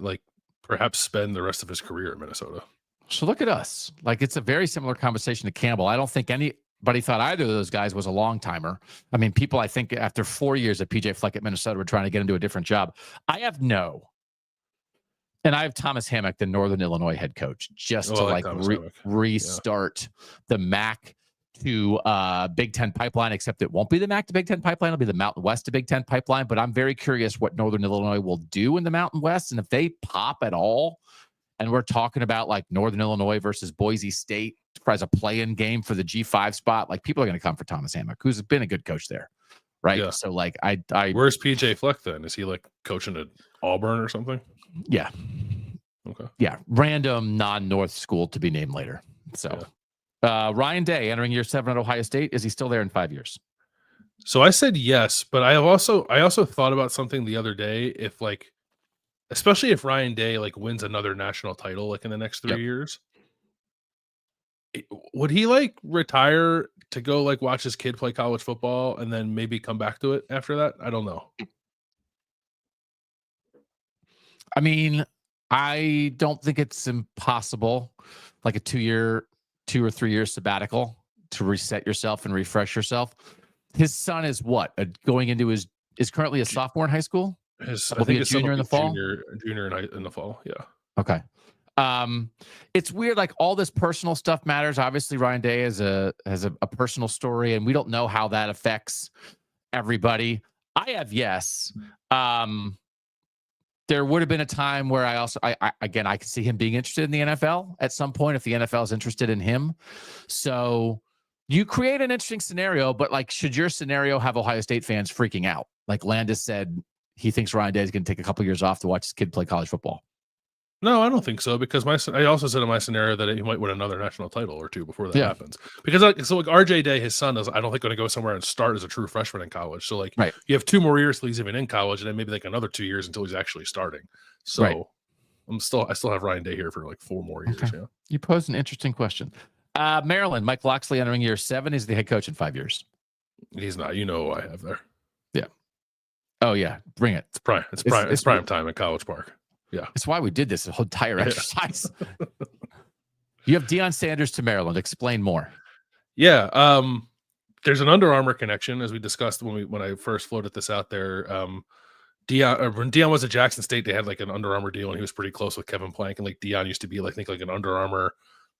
perhaps spend the rest of his career in Minnesota. So look at us. Like, it's a very similar conversation to Campbell. I don't think anybody thought either of those guys was a long timer. I mean, people, I think after 4 years of PJ Fleck at Minnesota were trying to get him to a different job. And I have Thomas Hammock, the Northern Illinois head coach, just to restart the MAC to Big Ten pipeline, except it won't be the MAC to Big Ten pipeline. It'll be the Mountain West to Big Ten pipeline. But I'm very curious what Northern Illinois will do in the Mountain West. And if they pop at all, and we're talking about like Northern Illinois versus Boise State as a play-in game for the G5 spot, like people are going to come for Thomas Hammock, who's been a good coach there. Right. Yeah. So like where's PJ Fleck then? Is he like coaching at Auburn or something? Yeah. Okay. Yeah. Random non-North school to be named later. So Ryan Day entering year 7 at Ohio State. Is he still there in 5 years? So I said yes, but I also thought about something the other day. If like, especially if Ryan Day like wins another national title like in the next 3 years, would he like retire to go like watch his kid play college football and then maybe come back to it after that? I don't know. I mean, I don't think it's impossible, like a 2 or 3 year sabbatical to reset yourself and refresh yourself. His son is what? Going into is currently a sophomore in high school? I Will think be a his son will junior in be the fall? junior in the fall. Yeah. Okay. It's weird, like all this personal stuff matters. Obviously, Ryan Day has a personal story, and we don't know how that affects everybody. I have yes. There would have been a time where I could see him being interested in the NFL at some point if the NFL is interested in him. So you create an interesting scenario, but like, should your scenario have Ohio State fans freaking out? Like Landis said, he thinks Ryan Day is going to take a couple years off to watch his kid play college football. No, I don't think so, because I also said in my scenario that he might win another national title or two before that happens. Because like RJ Day, his son is, I don't think, going to go somewhere and start as a true freshman in college. So like, you have 2 more years till he's even in college, and then maybe like another 2 years until he's actually starting. So I still have Ryan Day here for like 4 more years. Okay. Yeah. You posed an interesting question. Maryland, Mike Loxley entering year 7. He's the head coach in 5 years. He's not. You know who I have there. Yeah. Oh yeah, bring it. It's prime time at College Park. Yeah. That's why we did this whole entire exercise. You have Deion Sanders to Maryland. Explain more. Yeah. There's an Under Armour connection, as we discussed when I first floated this out there. When Deion was at Jackson State, they had like an Under Armour deal, and he was pretty close with Kevin Plank. And like Deion used to be like an Under Armour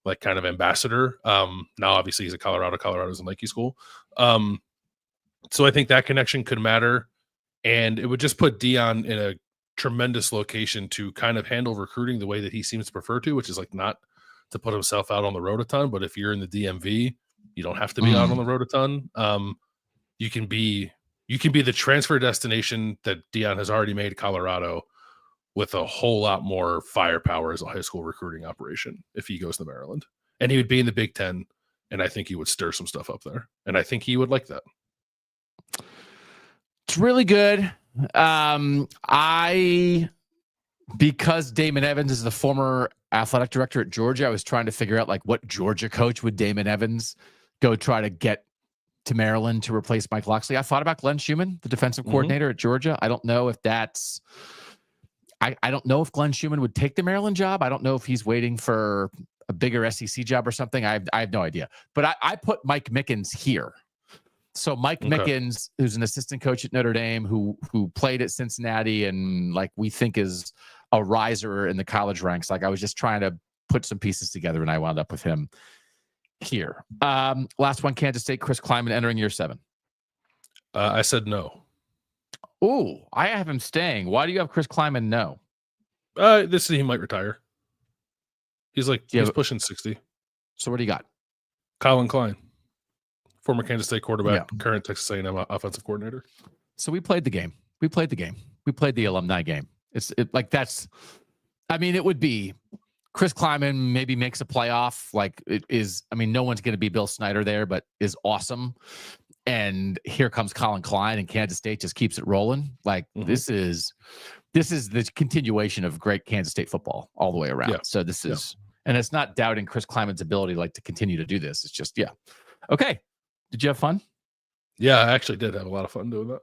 like kind of ambassador. Now obviously he's at Colorado. Colorado's a Nike school. So I think that connection could matter, and it would just put Deion in a tremendous location to kind of handle recruiting the way that he seems to prefer to, which is like not to put himself out on the road a ton. But if you're in the DMV, you don't have to be out on the road a ton. You can be the transfer destination that Deion has already made Colorado, with a whole lot more firepower as a high school recruiting operation if he goes to Maryland. And he would be in the Big Ten, and I think he would stir some stuff up there. And I think he would like that. It's really good. Because Damon Evans is the former athletic director at Georgia, I was trying to figure out like what Georgia coach would Damon Evans go try to get to Maryland to replace Mike Loxley. I thought about Glenn Schumann, the defensive coordinator at Georgia. I don't know if that's I don't know if Glenn Schumann would take the Maryland job. I don't know if he's waiting for a bigger SEC job or something. I have no idea. But I put Mike Mickens here. So Mike Mickens, who's an assistant coach at Notre Dame, who played at Cincinnati and like we think is a riser in the college ranks. Like I was just trying to put some pieces together, and I wound up with him here. Last one, Kansas State, Chris Kleiman entering year 7. I said no. Oh, I have him staying. Why do you have Chris Kleiman no? This he might retire. He's pushing 60. So what do you got? Colin Klein, former Kansas State quarterback, current Texas A&M offensive coordinator. So we played the game. We played the alumni game. It would be Chris Kleiman maybe makes a playoff. Like it is. I mean, no one's going to be Bill Snyder there, but is awesome. And here comes Colin Klein, and Kansas State just keeps it rolling. Like this is the continuation of great Kansas State football all the way around. Yeah. So this is, and it's not doubting Chris Kleiman's ability like to continue to do this. It's just, okay. Did you have fun? Yeah, I actually did have a lot of fun doing that.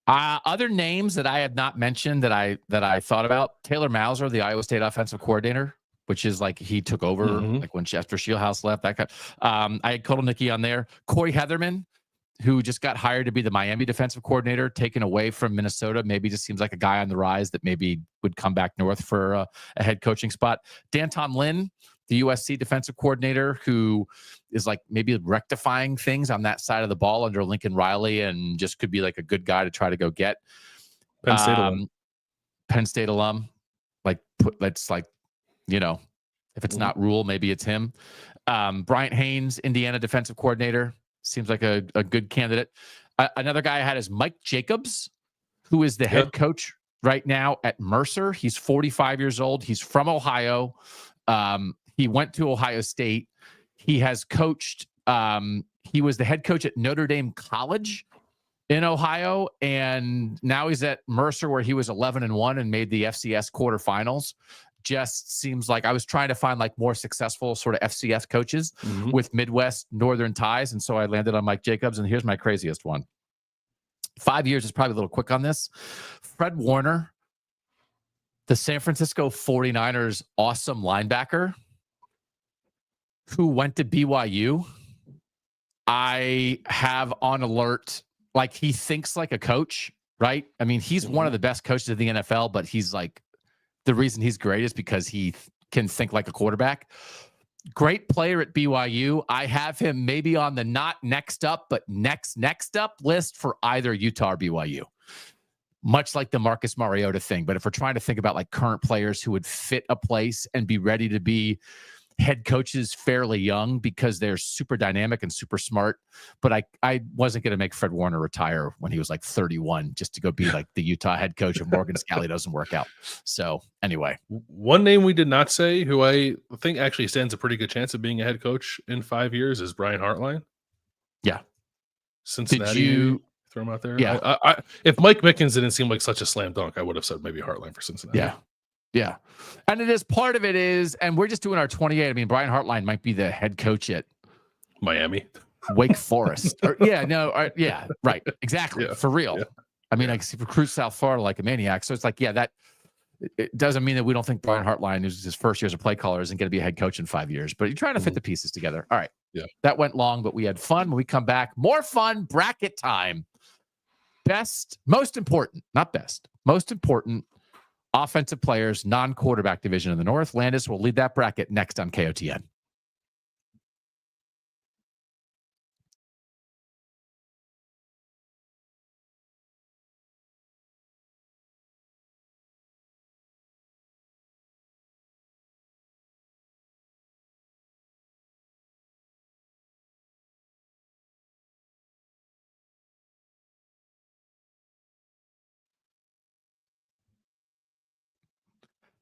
Other names that I had not mentioned that I thought about: Taylor Mauser, the Iowa State offensive coordinator, which is like he took over like when after Shieldhouse left. That guy. I had Kotelnicki on there. Corey Heatherman, who just got hired to be the Miami defensive coordinator, taken away from Minnesota. Maybe just seems like a guy on the rise that maybe would come back north for a head coaching spot. Danton Lynn, the USC defensive coordinator, who is like maybe rectifying things on that side of the ball under Lincoln Riley, and just could be like a good guy to try to go get. Penn State alum. Like if it's not Rule, maybe it's him. Bryant Haynes, Indiana defensive coordinator, seems like a good candidate. Another guy I had is Mike Jacobs, who is the head coach right now at Mercer. He's 45 years old. He's from Ohio. He went to Ohio State. He has coached. He was the head coach at Notre Dame College in Ohio, and now he's at Mercer, where he was 11-1 and made the FCS quarterfinals. Just seems like I was trying to find like more successful sort of FCS coaches with Midwest Northern ties, and so I landed on Mike Jacobs. And here's my craziest one. 5 years is probably a little quick on this. Fred Warner, the San Francisco 49ers awesome linebacker who went to BYU. I have on alert, like he thinks like a coach, right? I mean, he's one of the best coaches of the NFL, but he's like, the reason he's great is because he can think like a quarterback. Great player at BYU. I have him maybe on the not next up, but next up list for either Utah or BYU. Much like the Marcus Mariota thing. But if we're trying to think about like current players who would fit a place and be ready to be head coaches fairly young because they're super dynamic and super smart. But I wasn't going to make Fred Warner retire when he was like 31 just to go be like the Utah head coach if Morgan Scalley doesn't work out. So anyway. One name we did not say, who I think actually stands a pretty good chance of being a head coach in 5 years, is Brian Hartline. Yeah. Cincinnati. Did you throw him out there? Yeah. I if Mike Mickens didn't seem like such a slam dunk, I would have said maybe Hartline for Cincinnati. Yeah. Yeah. And it is part of it is, and we're just doing our 28. I mean, Brian Hartline might be the head coach at Miami, Wake Forest. Yeah, right. Exactly. Yeah. For real. Yeah. I mean, like recruit South Florida like a maniac. So it's like, yeah, that it doesn't mean that we don't think Brian Hartline, who's his first year as a play caller, isn't going to be a head coach in 5 years, but you're trying to fit the pieces together. All right. Yeah. That went long, but we had fun. When we come back, more fun, bracket time. Most important offensive players, non-quarterback division in the North. Landis will lead that bracket next on KOTN.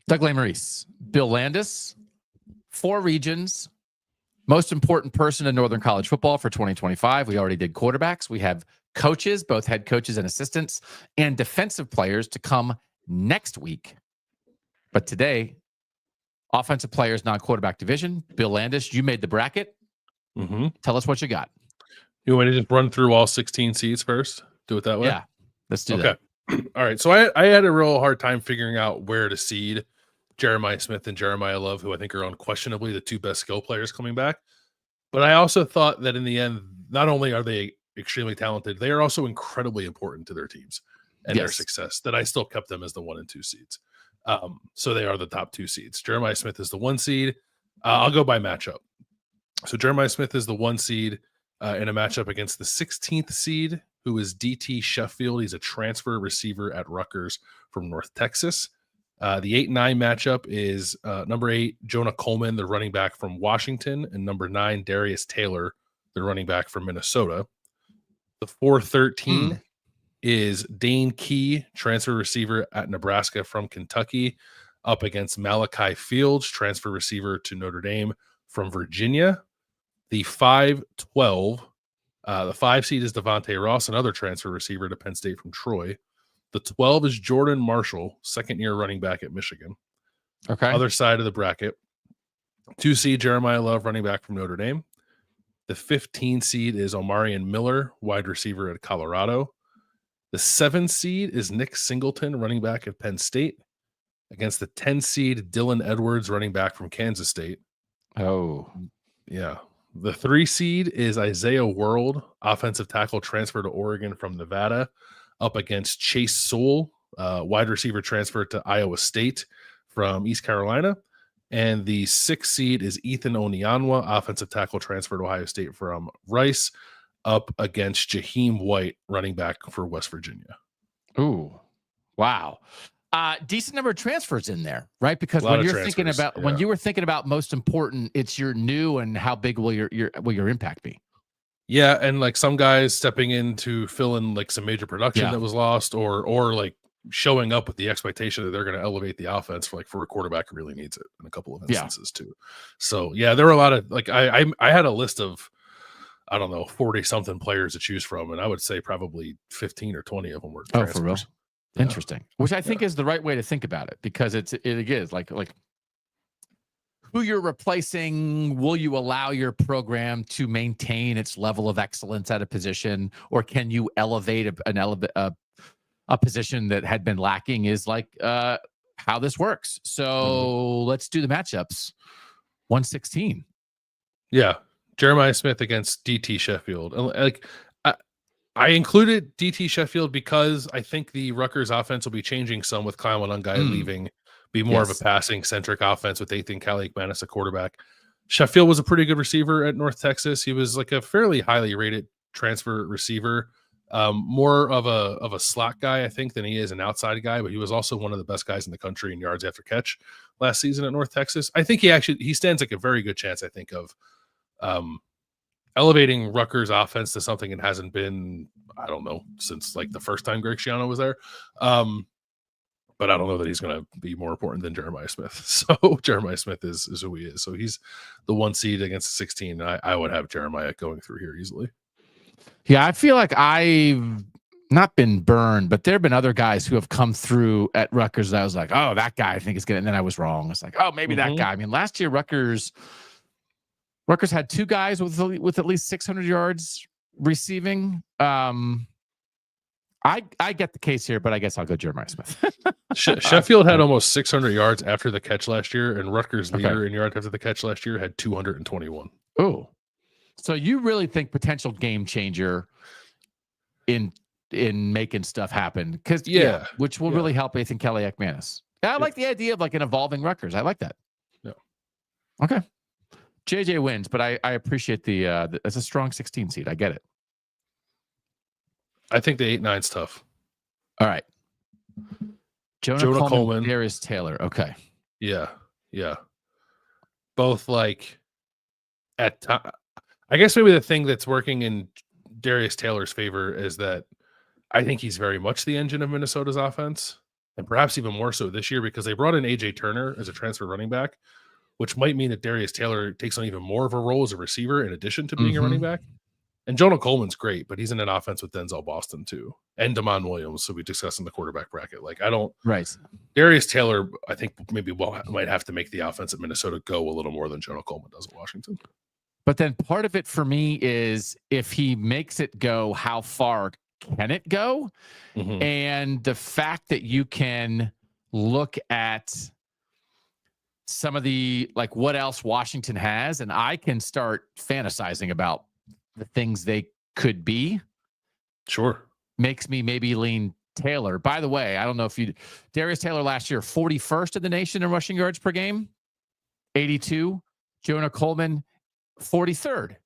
Doug Lesmerises, Bill Landis, 4 regions, most important person in Northern College football for 2025. We already did quarterbacks. We have coaches, both head coaches and assistants, and defensive players to come next week. But today, offensive players, non-quarterback division. Bill Landis, you made the bracket. Tell us what you got. You want me to just run through all 16 seeds first? Do it that way? Yeah, let's do that. All right. So I had a real hard time figuring out where to seed Jeremiah Smith and Jeremiah Love, who I think are unquestionably the 2 best skill players coming back. But I also thought that in the end, not only are they extremely talented, they are also incredibly important to their teams and their success, that I still kept them as the 1 and 2 seeds. So they are the top 2 seeds. Jeremiah Smith is the 1 seed. I'll go by matchup. So Jeremiah Smith is the 1 seed in a matchup against the 16th seed, who is DT Sheffield. He's a transfer receiver at Rutgers from North Texas. The 8-9 matchup is number 8, Jonah Coleman, the running back from Washington, and number 9, Darius Taylor, the running back from Minnesota. The 4-13 is Dane Key, transfer receiver at Nebraska from Kentucky, up against Malachi Fields, transfer receiver to Notre Dame from Virginia. The 5-12, the 5 seed is Devontae Ross, another transfer receiver to Penn State from Troy. The 12 is Jordan Marshall, second-year running back at Michigan. Okay. Other side of the bracket. 2 seed Jeremiah Love, running back from Notre Dame. The 15 seed is Omarion Miller, wide receiver at Colorado. The 7 seed is Nick Singleton, running back at Penn State, against the 10 seed Dylan Edwards, running back from Kansas State. Oh. Yeah. The 3 seed is Isaiah World, offensive tackle transfer to Oregon from Nevada, up against Chase Sewell, wide receiver transfer to Iowa State from East Carolina. And the 6 seed is Ethan Onyanwa, offensive tackle transfer to Ohio State from Rice, up against Jaheim White, running back for West Virginia. Ooh, wow. Decent number of transfers in there, right? Because when you're thinking about when you were thinking about most important, it's your new and how big will your impact be? Yeah, and like some guys stepping in to fill in like some major production that was lost, or like showing up with the expectation that they're going to elevate the offense for a quarterback who really needs it in a couple of instances too. So yeah, there were a lot of like I had a list of I don't know, 40 something players to choose from. And I would say probably 15 or 20 of them were transfers. For real? Yeah. Interesting. Which I think is the right way to think about it, because it is like who you're replacing. Will you allow your program to maintain its level of excellence at a position, or can you elevate a position that had been lacking? Is like how this works. So let's do the matchups. 116. Yeah. Jeremiah Smith against DT Sheffield. Like I included DT Sheffield because I think the Rutgers offense will be changing some with Kyle Monungai leaving, be more of a passing centric offense with Ethan Kaliakmanis a quarterback. Sheffield was a pretty good receiver at North Texas. He was like a fairly highly rated transfer receiver. More of a slot guy, I think, than he is an outside guy, but he was also one of the best guys in the country in yards after catch last season at North Texas. I think he stands like a very good chance, I think, of elevating Rutgers offense to something it hasn't been, I don't know, since like the first time Greg Schiano was there. But I don't know that he's going to be more important than Jeremiah Smith. So Jeremiah Smith is who he is. So he's the 1 seed against the 16. I would have Jeremiah going through here easily. Yeah, I feel like I've not been burned, but there have been other guys who have come through at Rutgers that I was like, oh, that guy I think is good. And then I was wrong. It's like, oh, maybe that guy. I mean, last year Rutgers had 2 guys with at least 600 yards receiving. I get the case here, but I guess I'll go Jeremiah Smith. Sheffield had almost 600 yards after the catch last year, and Rutgers leader in yards after the catch last year had 221. Oh, so you really think potential game changer in making stuff happen? Because which will really help Ethan Kaliakmanis. I like the idea of like an evolving Rutgers. I like that. Yeah. Okay. JJ wins, but I appreciate the it's a strong 16 seed. I get it. I think the 8-9's tough. All right. Jonah Coleman. Darius Taylor. Okay. Yeah. Both like I guess maybe the thing that's working in Darius Taylor's favor is that I think he's very much the engine of Minnesota's offense, and perhaps even more so this year because they brought in AJ Turner as a transfer running back, which might mean that Darius Taylor takes on even more of a role as a receiver in addition to being a running back. And Jonah Coleman's great, but he's in an offense with Denzel Boston too, and Damon Williams. So we discussed in the quarterback bracket. Like Darius Taylor, I think maybe might have to make the offense at Minnesota go a little more than Jonah Coleman does at Washington. But then part of it for me is if he makes it go, how far can it go? And the fact that you can look at some of the, like what else Washington has, and I can start fantasizing about the things they could be. Sure. Makes me maybe lean Taylor. By the way, I don't know if Darius Taylor last year, 41st in the nation in rushing yards per game, 82. Jonah Coleman, 43rd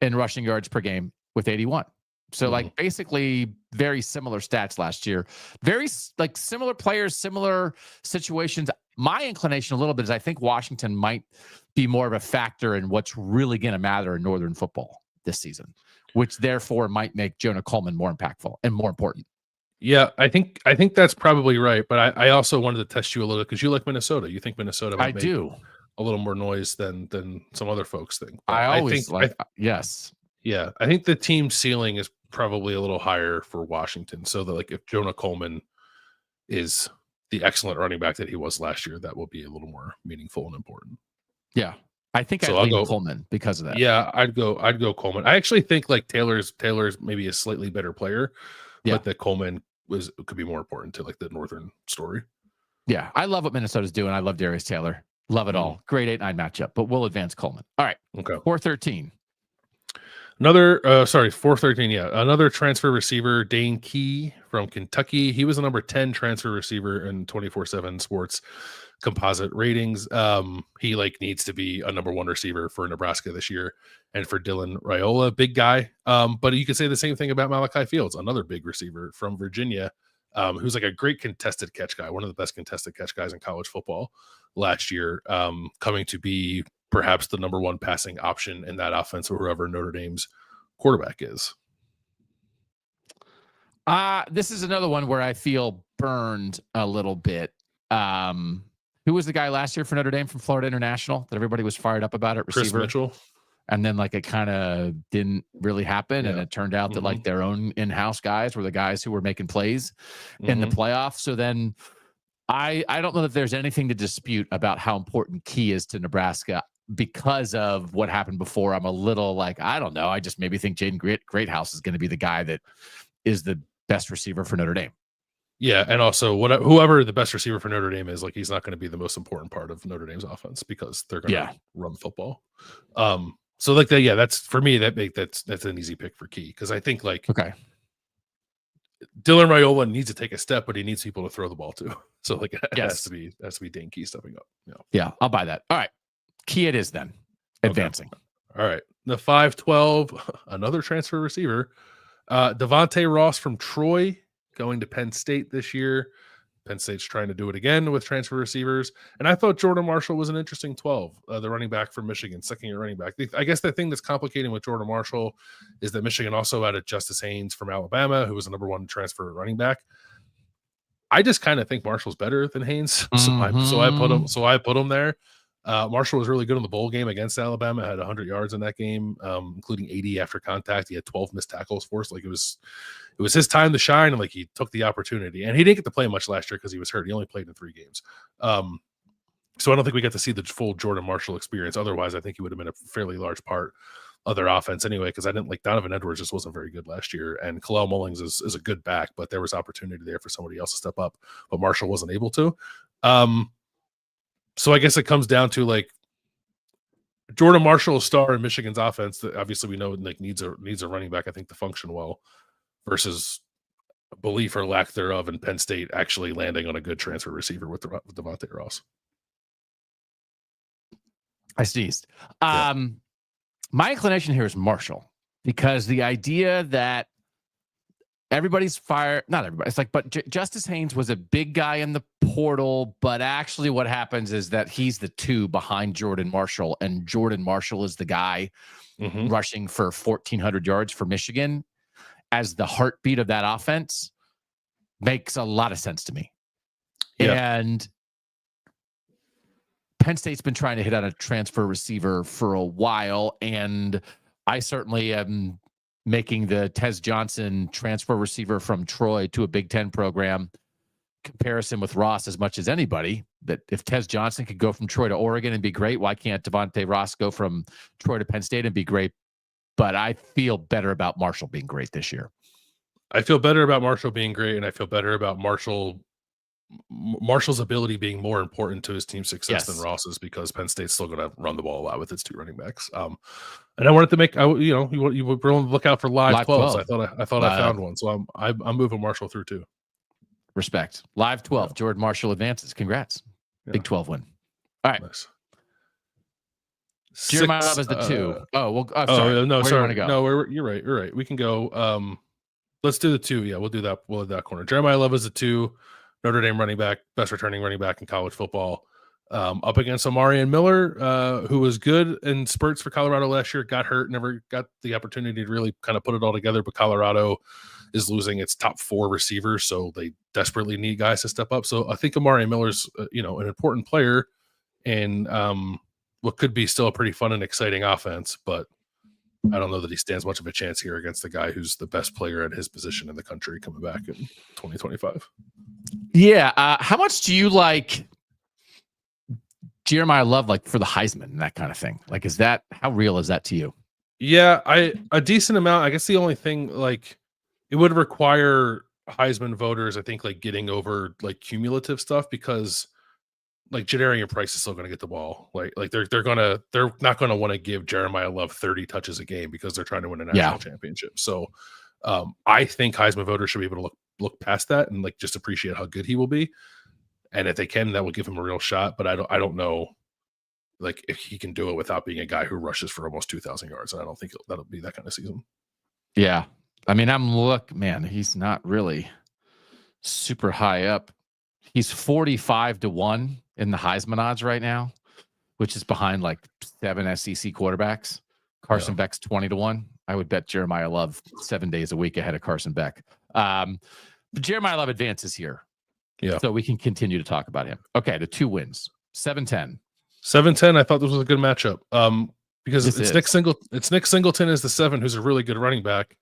in rushing yards per game with 81. So like basically very similar stats last year. Very like similar players, similar situations. My inclination a little bit is I think Washington might be more of a factor in what's really going to matter in Northern football this season, which therefore might make Jonah Coleman more impactful and more important. Yeah, I think that's probably right. But I also wanted to test you a little because you like Minnesota. You think Minnesota might make a little more noise than some other folks think. But yes. Yeah, I think the team ceiling is probably a little higher for Washington. So that like if Jonah Coleman is the excellent running back that he was last year, that will be a little more meaningful and important. Yeah. I think I'll go Coleman because of that. Yeah, I'd go Coleman. I actually think like Taylor's maybe a slightly better player, but that Coleman could be more important to like the Northern story. Yeah, I love what Minnesota's doing. I love Darius Taylor. Love it all. Great 8-9 matchup, but we'll advance Coleman. All right. Okay. 413. Another 413. Yeah, another transfer receiver, Dane Key from Kentucky. He was the number 10 transfer receiver in 24/7 Sports composite ratings. He like needs to be a number 1 receiver for Nebraska this year, and for Dylan Raiola, big guy. But you could say the same thing about Malachi Fields, another big receiver from Virginia, who's like a great contested catch guy, one of the best contested catch guys in college football last year, coming to be perhaps the number 1 passing option in that offense or whoever Notre Dame's quarterback is. This is another one where I feel burned a little bit. Who was the guy last year for Notre Dame from Florida International that everybody was fired up about at receiver? Chris Mitchell. And then like it kind of didn't really happen. And it turned out that like their own in-house guys were the guys who were making plays in the playoffs. So then I don't know that there's anything to dispute about how important Key is to Nebraska because of what happened before. I'm a little like, I don't know. I just maybe think Jaden Greathouse is going to be the guy that is the best receiver for Notre Dame. Yeah, and also whoever the best receiver for Notre Dame is, like he's not going to be the most important part of Notre Dame's offense because they're going to run the football. So like that, that's for me that's an easy pick for Key because I think like Dylan Raiola needs to take a step, but he needs people to throw the ball to. So like it has to be Dane Key stepping up. Yeah, I'll buy that. All right, Key it is then. Advancing. Okay. All right, the 5'12", another transfer receiver, Devontae Ross from Troy. Going to Penn State this year. Penn State's trying to do it again with transfer receivers. And I thought Jordan Marshall was an interesting 12, the running back from Michigan, second-year running back. I guess the thing that's complicating with Jordan Marshall is that Michigan also added Justice Haynes from Alabama, who was the number one transfer running back. I just kind of think Marshall's better than Haynes. So I put him there. Marshall was really good in the bowl game against Alabama, had 100 yards in that game, including 80 after contact. He had 12 missed tackles for us. Like it was his time to shine, and like he took the opportunity. And he didn't get to play much last year because he was hurt. He only played in 3 games. So I don't think we got to see the full Jordan Marshall experience. Otherwise, I think he would have been a fairly large part of their offense anyway, because I didn't like Donovan Edwards just wasn't very good last year. And Kalel Mullings is a good back, but there was opportunity there for somebody else to step up, but Marshall wasn't able to. So I guess it comes down to like Jordan Marshall, a star in Michigan's offense that obviously we know like needs a running back, I think, to function well, versus belief or lack thereof in Penn State actually landing on a good transfer receiver with Devontae Ross. I sneezed. My inclination here is Marshall, because the idea that everybody's fired, not everybody, it's like, but Justice Haynes was a big guy in the portal, but actually what happens is that he's the 2 behind Jordan Marshall, and Jordan Marshall is the guy rushing for 1,400 yards for Michigan as the heartbeat of that offense. Makes a lot of sense to me. And Penn State's been trying to hit on a transfer receiver for a while, and I certainly am making the Tez Johnson transfer receiver from Troy to a Big Ten program comparison with Ross as much as anybody. That if Tez Johnson could go from Troy to Oregon and be great, why can't Devontae Ross go from Troy to Penn State and be great? But I feel better about Marshall being great this year. I feel better about Marshall being great, and I feel better about Marshall's ability being more important to his team's success than Ross's, because Penn State's still going to run the ball a lot with its 2 running backs. And I wanted to make, you were on the lookout for live 12. So I thought I found one. So I'm moving Marshall through 2. Respect. Live 12. Jordan Marshall advances. Congrats. Big 12 win. All right. Nice. Jeremiah Love is the 2. Sorry. No, Where sorry. Do you no, you're right. You're right. We can go. Let's do the 2. Yeah, we'll do that. We'll have that corner. Jeremiah Love is the 2. Notre Dame running back, best returning running back in college football, up against Omarion Miller, who was good in spurts for Colorado last year, got hurt, never got the opportunity to really kind of put it all together. But Colorado is losing its top 4 receivers, so they desperately need guys to step up. So I think Omarion Miller's, an important player in what could be still a pretty fun and exciting offense, but I don't know that he stands much of a chance here against the guy who's the best player at his position in the country coming back in 2025. Yeah. How much do you like Jeremiah Love, like for the Heisman and that kind of thing? Like, how real is that to you? Yeah, a decent amount. I guess the only thing, like, it would require Heisman voters, I think, like getting over like cumulative stuff, because like Jadarian Price is still going to get the ball. Like they're not going to want to give Jeremiah Love 30 touches a game because they're trying to win a national championship. So I think Heisman voters should be able to look past that and like just appreciate how good he will be. And if they can, that will give him a real shot. But I don't know like if he can do it without being a guy who rushes for almost 2,000 yards. And I don't think that'll be that kind of season. Yeah. I mean, he's not really super high up. He's 45-1 in the Heisman odds right now, which is behind like 7 SEC quarterbacks. Carson Beck's 20-1. I would bet Jeremiah Love 7 days a week ahead of Carson Beck. But Jeremiah Love advances here. Yeah. So we can continue to talk about him. Okay, the 2 wins. 7-10. 7-10. I thought this was a good matchup. because it's Nick Singleton is the 7, who's a really good running back,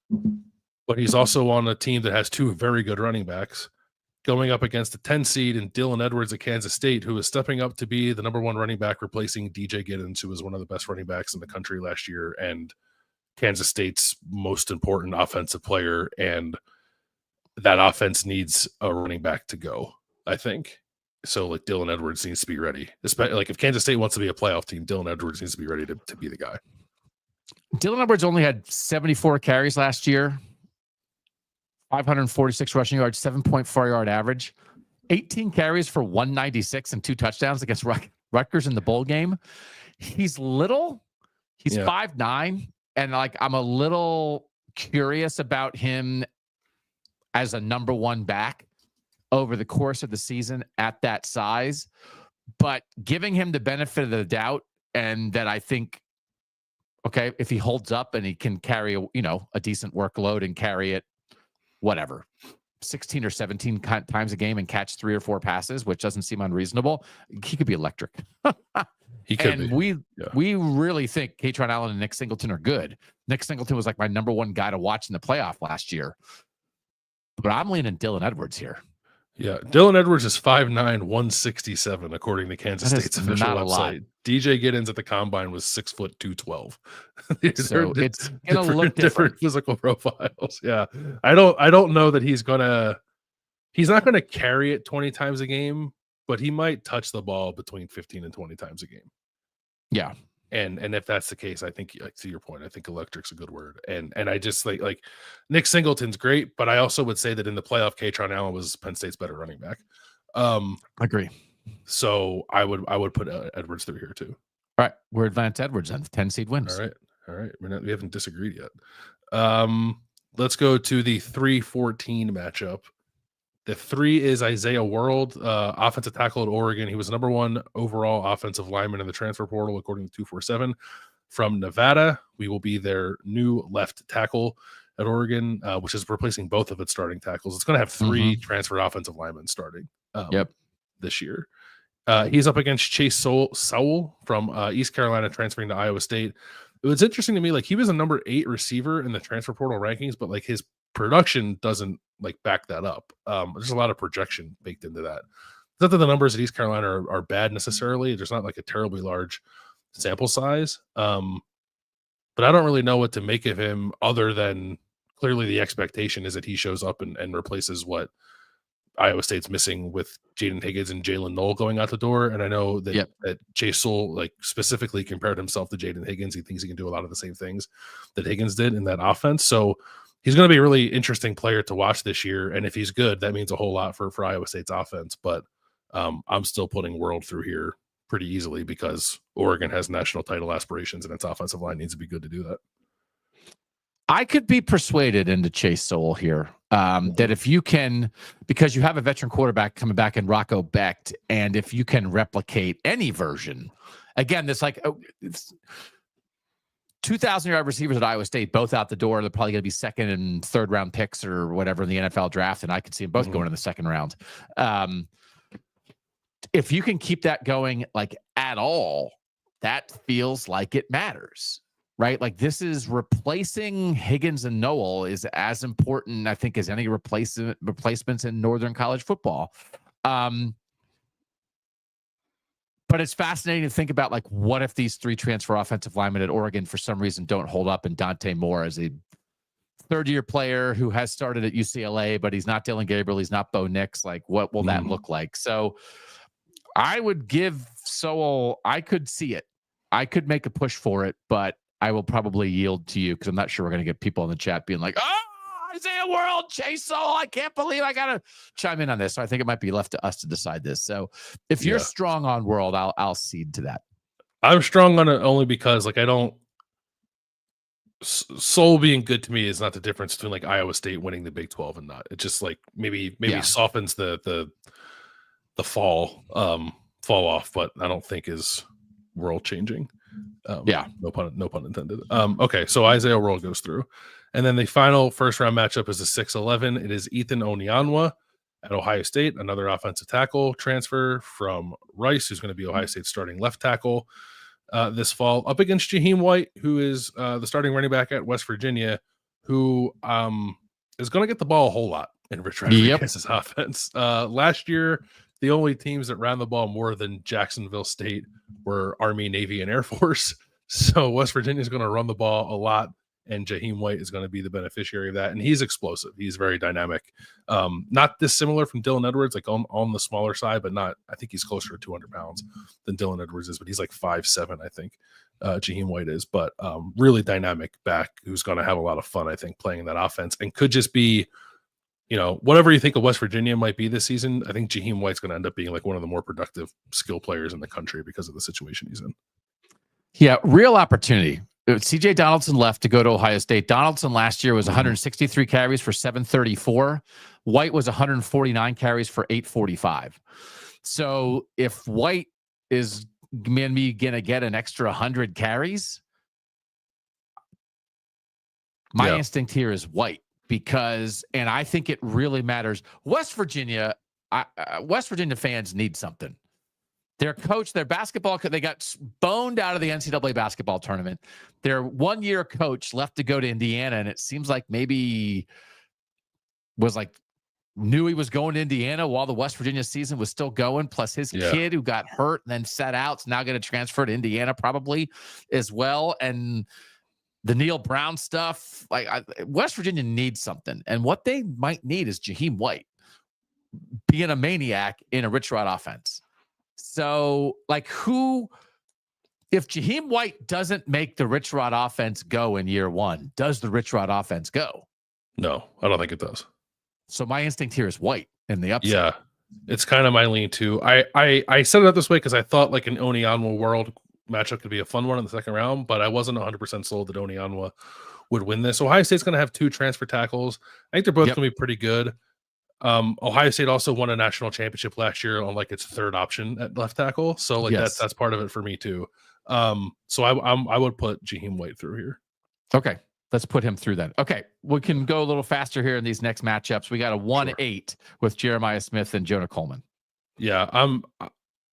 but he's also on a team that has 2 very good running backs going up against the 10 seed and Dylan Edwards at Kansas State, who is stepping up to be the number 1 running back, replacing DJ Giddens, who was one of the best running backs in the country last year and Kansas State's most important offensive player. And that offense needs a running back to go, I think. So like Dylan Edwards needs to be ready. Especially like if Kansas State wants to be a playoff team, Dylan Edwards needs to be ready to be the guy. Dylan Edwards only had 74 carries last year, 546 rushing yards, 7.4 yard average, 18 carries for 196 and 2 touchdowns against Rutgers in the bowl game. He's little. He's 5'9", and like I'm a little curious about him as a number 1 back over the course of the season at that size, but giving him the benefit of the doubt, and that I think, okay, if he holds up and he can carry a decent workload and carry it, whatever, 16 or 17 times a game and catch 3 or 4 passes, which doesn't seem unreasonable, he could be electric. He could and be. We really think Katron Allen and Nick Singleton are good. Nick Singleton was like my number 1 guy to watch in the playoff last year, but I'm leaning Dylan Edwards here. Yeah, Dylan Edwards is 5'9", 167, according to Kansas State's official website. DJ Giddens at the combine was 6 foot 212. So it's gonna look different physical profiles. Yeah, I don't know that he's not gonna carry it 20 times a game, but he might touch the ball between 15 and 20 times a game. Yeah. And if that's the case, I think, like, to your point, I think electric's a good word. And I just like Nick Singleton's great, but I also would say that in the playoff, Katron Allen was Penn State's better running back. Agree. So I would put Edwards through here too. All right, we're advanced Edwards and the 10 seed wins. All right. We haven't disagreed yet. Let's go to the 3-14 matchup. The 3 is Isaiah World, offensive tackle at Oregon. He was number 1 overall offensive lineman in the transfer portal, according to 247. From Nevada, we will be their new left tackle at Oregon, which is replacing both of its starting tackles. It's going to have 3 transferred offensive linemen starting this year. He's up against Chase Sowell from East Carolina, transferring to Iowa State. It was interesting to me, like he was a number 8 receiver in the transfer portal rankings, but like his production doesn't like back that up. There's a lot of projection baked into that. It's not that the numbers at East Carolina are bad necessarily. There's not like a terribly large sample size. But I don't really know what to make of him other than clearly the expectation is that he shows up and replaces what Iowa State's missing with Jaden Higgins and Jalen Knoll going out the door. And I know that, that Chase Sowell like specifically compared himself to Jaden Higgins. He thinks he can do a lot of the same things that Higgins did in that offense. So he's going to be a really interesting player to watch this year. And if he's good, that means a whole lot for Iowa State's offense. But I'm still putting World through here pretty easily because Oregon has national title aspirations and its offensive line needs to be good to do that. I could be persuaded into Chase Sowell here. That if you can, because you have a veteran quarterback coming back in Rocco Becht, and if you can replicate any version, again, this like 2,000-yard receivers at Iowa State, both out the door. They're probably going to be 2nd and 3rd round picks or whatever in the NFL draft, and I could see them both going in the 2nd round. If you can keep that going like at all, that feels like it matters. Right? Like this is replacing Higgins and Knoll is as important, I think, as any replacements in Northern college football. But it's fascinating to think about, like, what if these 3 transfer offensive linemen at Oregon for some reason don't hold up, and Dante Moore as a 3rd-year player who has started at UCLA, but he's not Dylan Gabriel, he's not Bo Nix. Like, what will that look like? So I would give Sowell, I could see it. I could make a push for it, but I will probably yield to you because I'm not sure we're going to get people in the chat being like, oh, Isaiah World, Chase Sowell, I can't believe I got to chime in on this. So I think it might be left to us to decide this. So if you're strong on World, I'll cede to that. I'm strong on it only because like I don't Sowell being good to me is not the difference between like Iowa State winning the Big 12 and not. It just like maybe softens the fall off, but I don't think is world changing. No pun intended. Okay, so Isaiah World goes through, and then the final first round matchup is a 6-11. It is Ethan Onyanwa at Ohio State, another offensive tackle transfer from Rice, who's going to be Ohio State's starting left tackle. this fall up against Jaheim White, who is the starting running back at West Virginia, who is going to get the ball a whole lot in Rich Rodriguez's offense. Last year, the only teams that ran the ball more than Jacksonville State were Army, Navy, and Air Force. So West Virginia is going to run the ball a lot, and Jaheim White is going to be the beneficiary of that. And he's explosive. He's very dynamic. Not dissimilar from Dylan Edwards, like on the smaller side, but not, I think he's closer to 200 pounds than Dylan Edwards is, but he's like 5'7", I think Jaheim White is. But really dynamic back who's going to have a lot of fun, I think, playing in that offense, and could just be, whatever you think of West Virginia might be this season, I think Jaheim White's going to end up being like one of the more productive skill players in the country because of the situation he's in. Yeah, real opportunity. CJ Donaldson left to go to Ohio State. Donaldson last year was 163 carries for 734. White was 149 carries for 845. So if White is maybe going to get an extra 100 carries, my instinct here is White. And I think it really matters. West Virginia fans need something. Their coach, their basketball, they got boned out of the NCAA basketball tournament. Their one-year coach left to go to Indiana, and it seems like maybe knew he was going to Indiana while the West Virginia season was still going. Plus his kid who got hurt and then sat out is now going to transfer to Indiana probably as well. And the Neil Brown stuff, West Virginia needs something. And what they might need is Jaheim White being a maniac in a Rich Rod offense. So, if Jaheim White doesn't make the Rich Rod offense go in year one, does the Rich Rod offense go? No, I don't think it does. So my instinct here is White in the upside. Yeah, it's kind of my lean too. I set it up this way because I thought like an Onyanwa world matchup could be a fun one in the second round, but I wasn't 100% sold that Onyanwa would win this. Ohio State's going to have 2 transfer tackles. I think they're both going to be pretty good. Ohio State also won a national championship last year on its third option at left tackle. So that's part of it for me too. So I would put Jaheim White through here. Okay. Let's put him through then. Okay. We can go a little faster here in these next matchups. We got a 1-8 with Jeremiah Smith and Jonah Coleman. Yeah.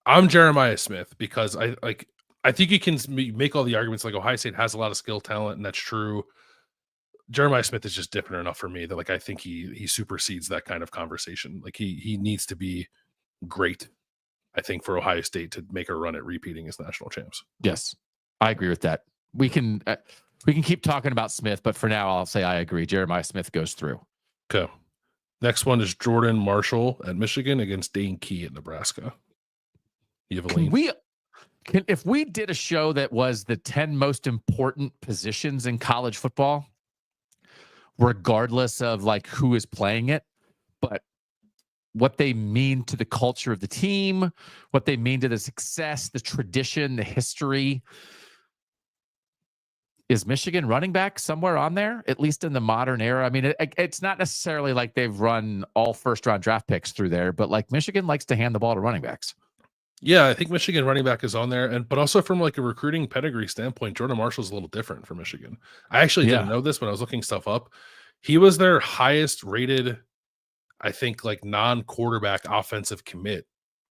I'm Jeremiah Smith because I think you can make all the arguments Ohio State has a lot of skill talent, and that's true. Jeremiah Smith is just different enough for me that I think he supersedes that kind of conversation. He needs to be great, I think, for Ohio State to make a run at repeating as national champs. Yes, I agree with that. We can keep talking about Smith, but for now I'll say I agree. Jeremiah Smith goes through. Okay. Next one is Jordan Marshall at Michigan against Dane Key at Nebraska. You have a lean? If we did a show that was the 10 most important positions in college football, regardless of who is playing it, but what they mean to the culture of the team, what they mean to the success, the tradition, the history. Is Michigan running back somewhere on there, at least in the modern era? I mean, it's not necessarily like they've run all first-round draft picks through there, but Michigan likes to hand the ball to running backs. Yeah, I think Michigan running back is on there, but also from a recruiting pedigree standpoint, Jordan Marshall's a little different for Michigan. I actually didn't know this when I was looking stuff up. He was their highest rated, I think, non-quarterback offensive commit,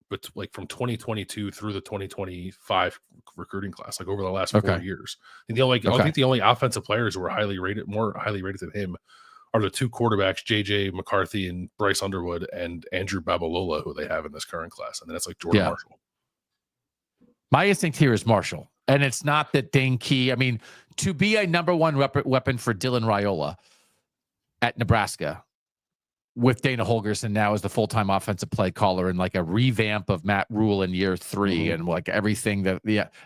but from 2022 through the 2025 recruiting class, over the last 4 years. And I think the only offensive players who were more highly rated than him are the 2 quarterbacks, JJ McCarthy and Bryce Underwood, and Andrew Babalola, who they have in this current class. And then it's Jordan Marshall. My instinct here is Marshall. And it's not that Dane Key, to be a number one weapon for Dylan Raiola at Nebraska with Dana Holgerson now as the full-time offensive play caller and a revamp of Matt Rule in year 3 and everything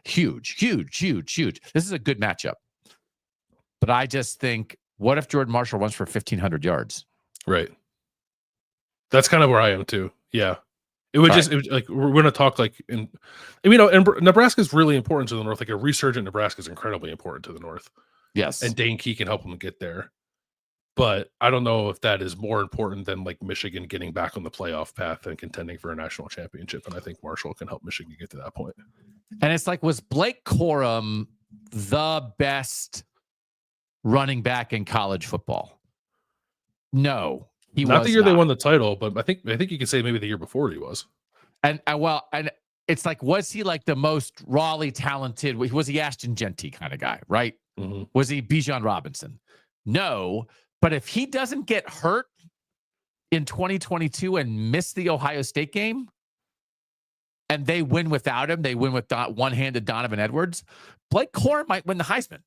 huge. This is a good matchup. But I just think, what if Jordan Marshall runs for 1,500 yards? Right. That's kind of where I am too. Yeah. It would we're going to talk and Nebraska is really important to the North. A resurgent Nebraska is incredibly important to the North. Yes. And Dane Key can help them get there. But I don't know if that is more important than Michigan getting back on the playoff path and contending for a national championship. And I think Marshall can help Michigan get to that point. And it's was Blake Corum the best running back in college football? No, he was not the year they won the title, but I think you could say maybe the year before he was. And it's like, was he like the most rawly talented? Was he Ashton Genty kind of guy, right? Mm-hmm. Was he Bijan Robinson? No. But if he doesn't get hurt in 2022 and miss the Ohio State game, and they win without him, they win with one-handed Donovan Edwards, Blake Corum might win the Heisman.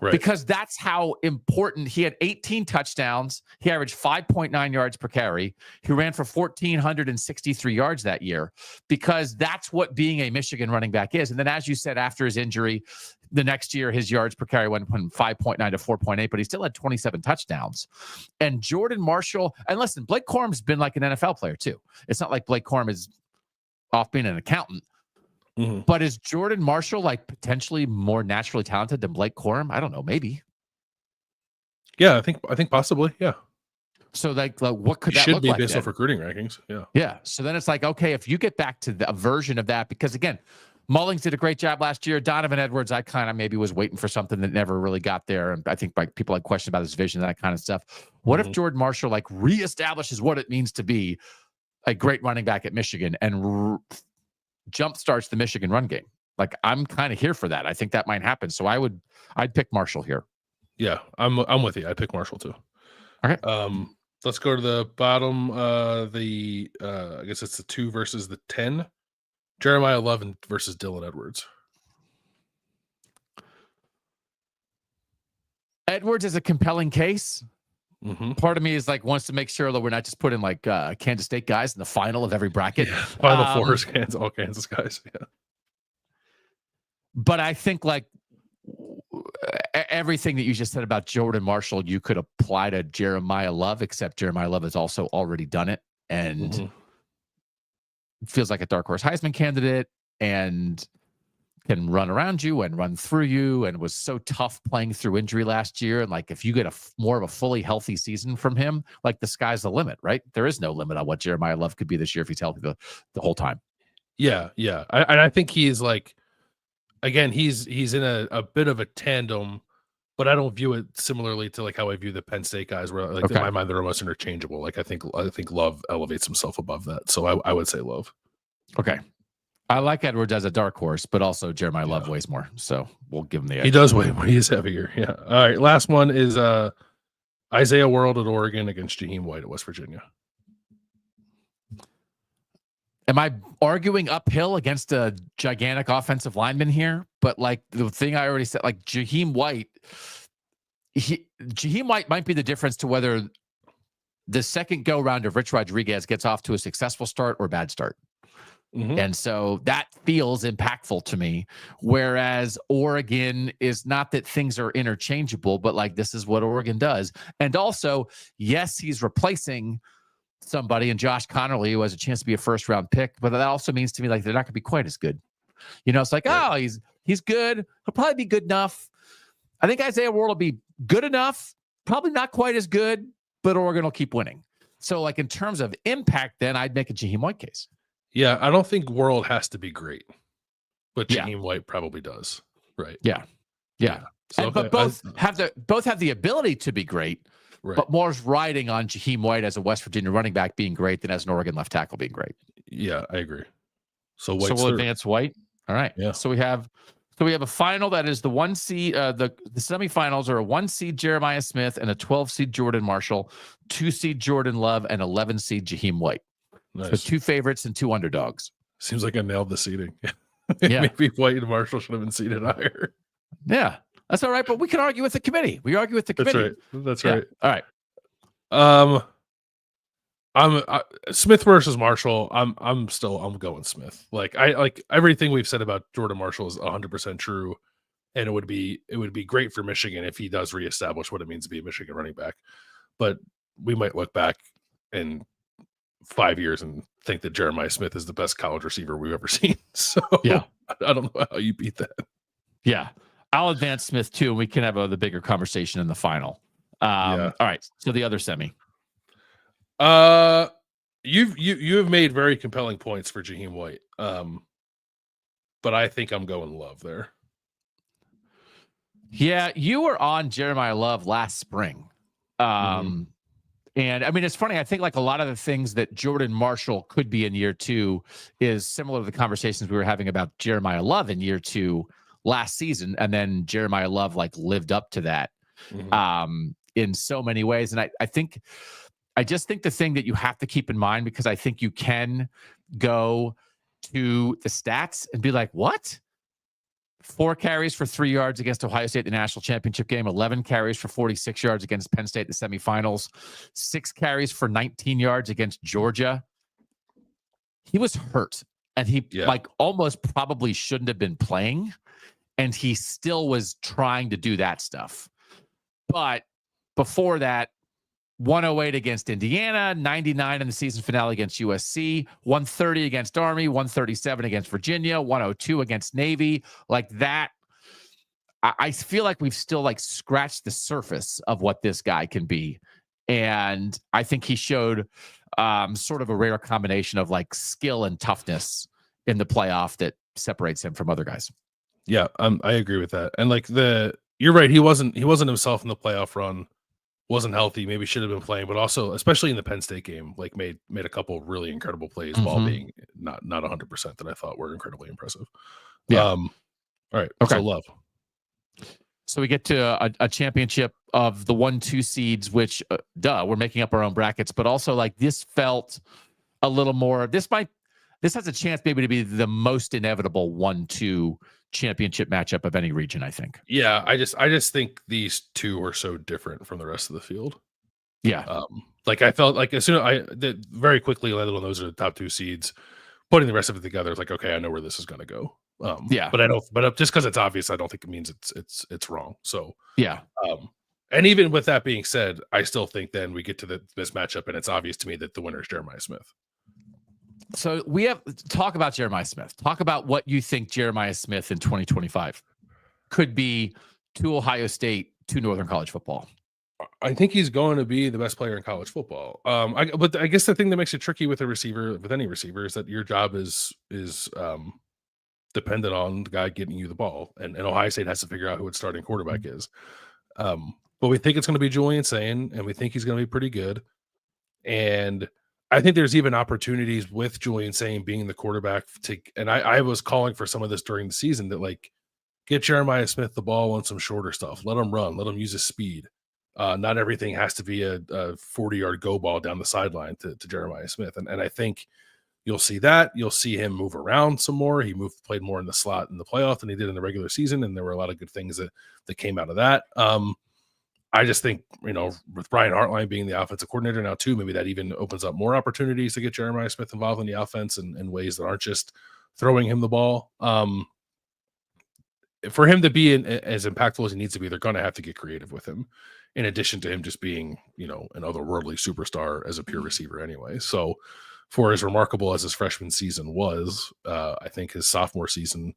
Right. Because that's how important. He had 18 touchdowns. He averaged 5.9 yards per carry. He ran for 1,463 yards that year, because that's what being a Michigan running back is. And then, as you said, after his injury, the next year, his yards per carry went from 5.9 to 4.8, but he still had 27 touchdowns. And Jordan Marshall, and listen, Blake Corum's been like an NFL player too. It's not like Blake Corum is off being an accountant. Mm-hmm. But is Jordan Marshall like potentially more naturally talented than Blake Corum? I don't know. Maybe. Yeah, I think possibly. Yeah. So like what could He that should look be like? based Then? off recruiting rankings. Yeah. Yeah. So then it's like, okay, if you get back to a version of that, because again, Mullings did a great job last year. Donovan Edwards, I kind of maybe was waiting for something that never really got there. And I think like people had questions about his vision, that kind of stuff. What if Jordan Marshall like reestablishes what it means to be a great running back at Michigan and jump starts the Michigan run game? Like, I'm kind of here for that. I think that might happen. So I'd pick Marshall here. Yeah, I'm with you. I'd pick Marshall too. Okay. Let's go to the bottom. I guess it's the 2 versus the 10. Jeremiah Love versus Dylan Edwards. Edwards is a compelling case. Mm-hmm. Part of me is like wants to make sure that we're not just putting like Kansas State guys in the final of every bracket. Yeah, final four is all Kansas guys. Yeah. But I think like everything that you just said about Jordan Marshall, you could apply to Jeremiah Love, except Jeremiah Love has also already done it and feels like a dark horse Heisman candidate and can run around you and run through you and was so tough playing through injury last year. And like, if you get more of a fully healthy season from him, like the sky's the limit, right? There is no limit on what Jeremiah Love could be this year if he's healthy the whole time. Yeah. Yeah. I think he's like, again, he's in a bit of a tandem, but I don't view it similarly to like how I view the Penn State guys, where like in my mind they're almost interchangeable. Like I think Love elevates himself above that, so I would say Love. Okay, I like Edwards as a dark horse, but also Jeremiah Love weighs more, so we'll give him the edge. He does weigh more. He is heavier. Yeah. All right. Last one is Isaiah World at Oregon against Jaheim White at West Virginia. Am I arguing uphill against a gigantic offensive lineman here? But like the thing I already said, like Jaheim White might be the difference to whether the second go round of Rich Rodriguez gets off to a successful start or bad start. And so that feels impactful to me. Whereas Oregon is not that things are interchangeable, but like this is what Oregon does. And also, yes, he's replacing somebody and Josh Connerly, who has a chance to be a first round pick, but that also means to me like they're not going to be quite as good. You know, it's like, oh, he's good. He'll probably be good enough. I think Isaiah Ward will be good enough, probably not quite as good, but Oregon will keep winning. So like in terms of impact, then I'd make a Jaheim White case. Yeah, I don't think World has to be great, but Jaheim White probably does. Right. Yeah. So but both have the ability to be great. Right. But more is riding on Jaheim White as a West Virginia running back being great than as an Oregon left tackle being great. Yeah, I agree. So we'll advance White. All right. Yeah. So we have a final that is the 1 seed. The semifinals are a 1 seed Jeremiah Smith and a 12 seed Jordan Marshall, 2 seed Jordan Love, and 11 seed Jaheim White. Nice. So 2 favorites and 2 underdogs. Seems like I nailed the seeding. Yeah. Maybe White and Marshall should have been seated higher. Yeah. That's all right, but we can argue with the committee. We argue with the committee. That's right. All right. I'm Smith versus Marshall. I'm going Smith. Like everything we've said about Jordan Marshall is 100% true, and it would be great for Michigan if he does reestablish what it means to be a Michigan running back. But we might look back in 5 years and think that Jeremiah Smith is the best college receiver we've ever seen. So yeah, I don't know how you beat that. Yeah. I'll advance Smith too, and we can have the bigger conversation in the final. All right. So the other semi. You have made very compelling points for Jaheim White. But I think I'm going Love there. Yeah, you were on Jeremiah Love last spring. And I mean, it's funny. I think like a lot of the things that Jordan Marshall could be in year 2 is similar to the conversations we were having about Jeremiah Love in year 2 last season. And then Jeremiah Love like lived up to that in so many ways. And I just think the thing that you have to keep in mind, because I think you can go to the stats and be like, what? 4 carries for 3 yards against Ohio State, the national championship game, 11 carries for 46 yards against Penn State, the semifinals, 6 carries for 19 yards against Georgia. He was hurt, and he like almost probably shouldn't have been playing, and he still was trying to do that stuff. But before that, 108 against Indiana, 99 in the season finale against USC, 130 against Army, 137 against Virginia, 102 against Navy. Like that, I feel like we've still like scratched the surface of what this guy can be. And I think he showed sort of a rare combination of like skill and toughness in the playoff that separates him from other guys. Yeah, I agree with that. And like you're right, he wasn't himself in the playoff run. Wasn't healthy, maybe should have been playing, but also, especially in the Penn State game, like made a couple of really incredible plays while being not 100% that I thought were incredibly impressive. Yeah. All right. Okay. So Love. So we get to a championship of the 1-2 seeds, which we're making up our own brackets, but also like this felt a little more. This has a chance maybe to be the most inevitable 1-2 championship matchup of any region, I think. Yeah, I just think these two are so different from the rest of the field. Yeah. Like I felt like as soon as I did very quickly landed on those are the top 2 seeds, putting the rest of it together, it's like, okay, I know where this is going to go. But just because it's obvious, I don't think it means it's wrong. So yeah. And even with that being said, I still think then we get to this matchup and it's obvious to me that the winner is Jeremiah Smith. So we have talk about Jeremiah Smith. Talk about what you think Jeremiah Smith in 2025 could be to Ohio State, to Northern College football. I think he's going to be the best player in college football. But I guess the thing that makes it tricky with a receiver, with any receiver, is that your job is dependent on the guy getting you the ball, and Ohio State has to figure out who its starting quarterback is. But we think it's going to be Julian Sain, and we think he's going to be pretty good. And I think there's even opportunities with Julian Sain being the quarterback and I was calling for some of this during the season that like get Jeremiah Smith the ball on some shorter stuff. Let him run. Let him use his speed. Not everything has to be a 40-yard go ball down the sideline to Jeremiah Smith. And I think you'll see that. You'll see him move around some more. He played more in the slot in the playoff than he did in the regular season, and there were a lot of good things that came out of that. I just think, with Brian Hartline being the offensive coordinator now too, maybe that even opens up more opportunities to get Jeremiah Smith involved in the offense in ways that aren't just throwing him the ball. For him to be as impactful as he needs to be, they're going to have to get creative with him, in addition to him just being, an otherworldly superstar as a pure receiver anyway. So for as remarkable as his freshman season was, I think his sophomore season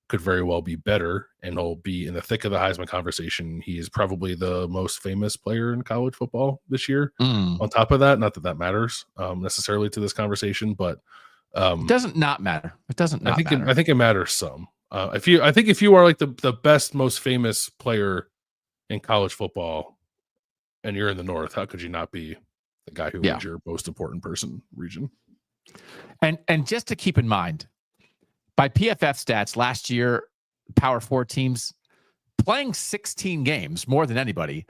could very well be better, and he'll be in the thick of the Heisman conversation. He is probably the most famous player in college football this year. On top of that, not that that matters necessarily to this conversation, but it doesn't not matter. It doesn't not matter. I think it matters some. I think if you are like the best, most famous player in college football, and you're in the North, how could you not be the guy who is your most important person region? And just to keep in mind, by PFF stats last year, Power 4 teams playing 16 games more than anybody.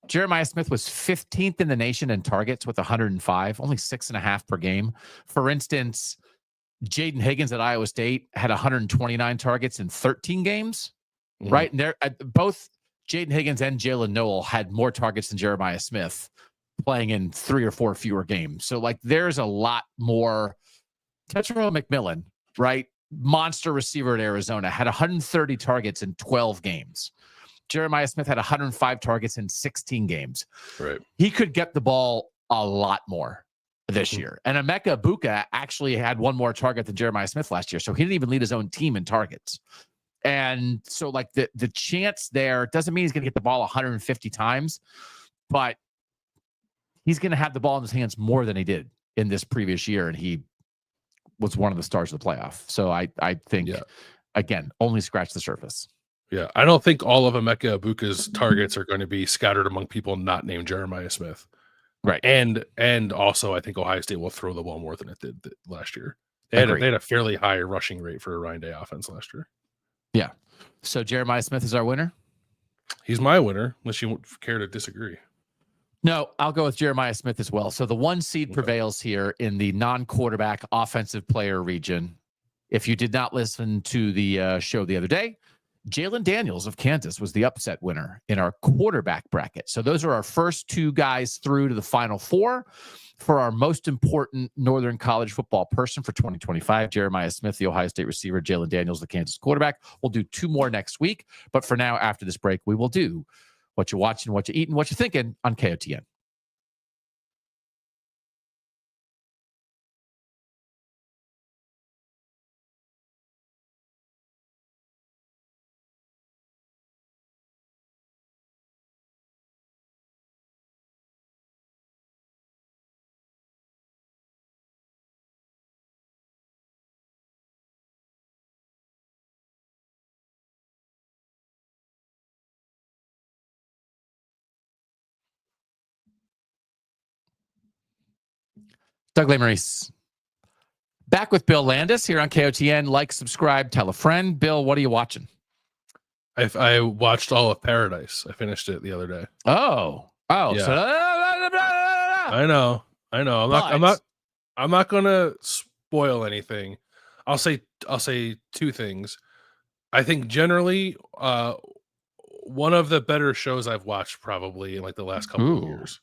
Jeremiah Smith was 15th in the nation in targets with 105, only 6.5 per game. For instance, Jaden Higgins at Iowa State had 129 targets in 13 games, right? And they're both Jaden Higgins and Jalen Noel had more targets than Jeremiah Smith playing in 3 or 4 fewer games. So like there's a lot more. Tetro McMillan, right? Monster receiver at Arizona, had 130 targets in 12 games. Jeremiah Smith had 105 targets in 16 games. Right. He could get the ball a lot more this year. And Emeka Egbuka actually had one more target than Jeremiah Smith last year. So he didn't even lead his own team in targets. And so like the chance there doesn't mean he's going to get the ball 150 times, but he's going to have the ball in his hands more than he did in this previous year. And he was one of the stars of the playoff. So I think, again, only scratch the surface. Yeah, I don't think all of Emeka Egbuka's targets are going to be scattered among people not named Jeremiah Smith. Right. And also, I think Ohio State will throw the ball more than it did last year. They had a fairly high rushing rate for a Ryan Day offense last year. Yeah. So Jeremiah Smith is our winner? He's my winner, unless you care to disagree. No, I'll go with Jeremiah Smith as well. So the 1 seed prevails here in the non-quarterback offensive player region. If you did not listen to the show the other day, Jalen Daniels of Kansas was the upset winner in our quarterback bracket. So those are our first 2 guys through to the Final Four for our most important Northern college football person for 2025. Jeremiah Smith, the Ohio State receiver, Jalen Daniels, the Kansas quarterback. We'll do 2 more next week. But for now, after this break, we will do what you're watching, what you're eating, what you're thinking on KOTN. Doug Lesmerises. Back with Bill Landis here on KOTN. Like, subscribe, tell a friend. Bill, what are you watching? I watched all of Paradise. I finished it the other day. Oh, yeah. So, I know. I'm not gonna spoil anything. I'll say 2 things. I think generally, one of the better shows I've watched probably in like the last couple of years.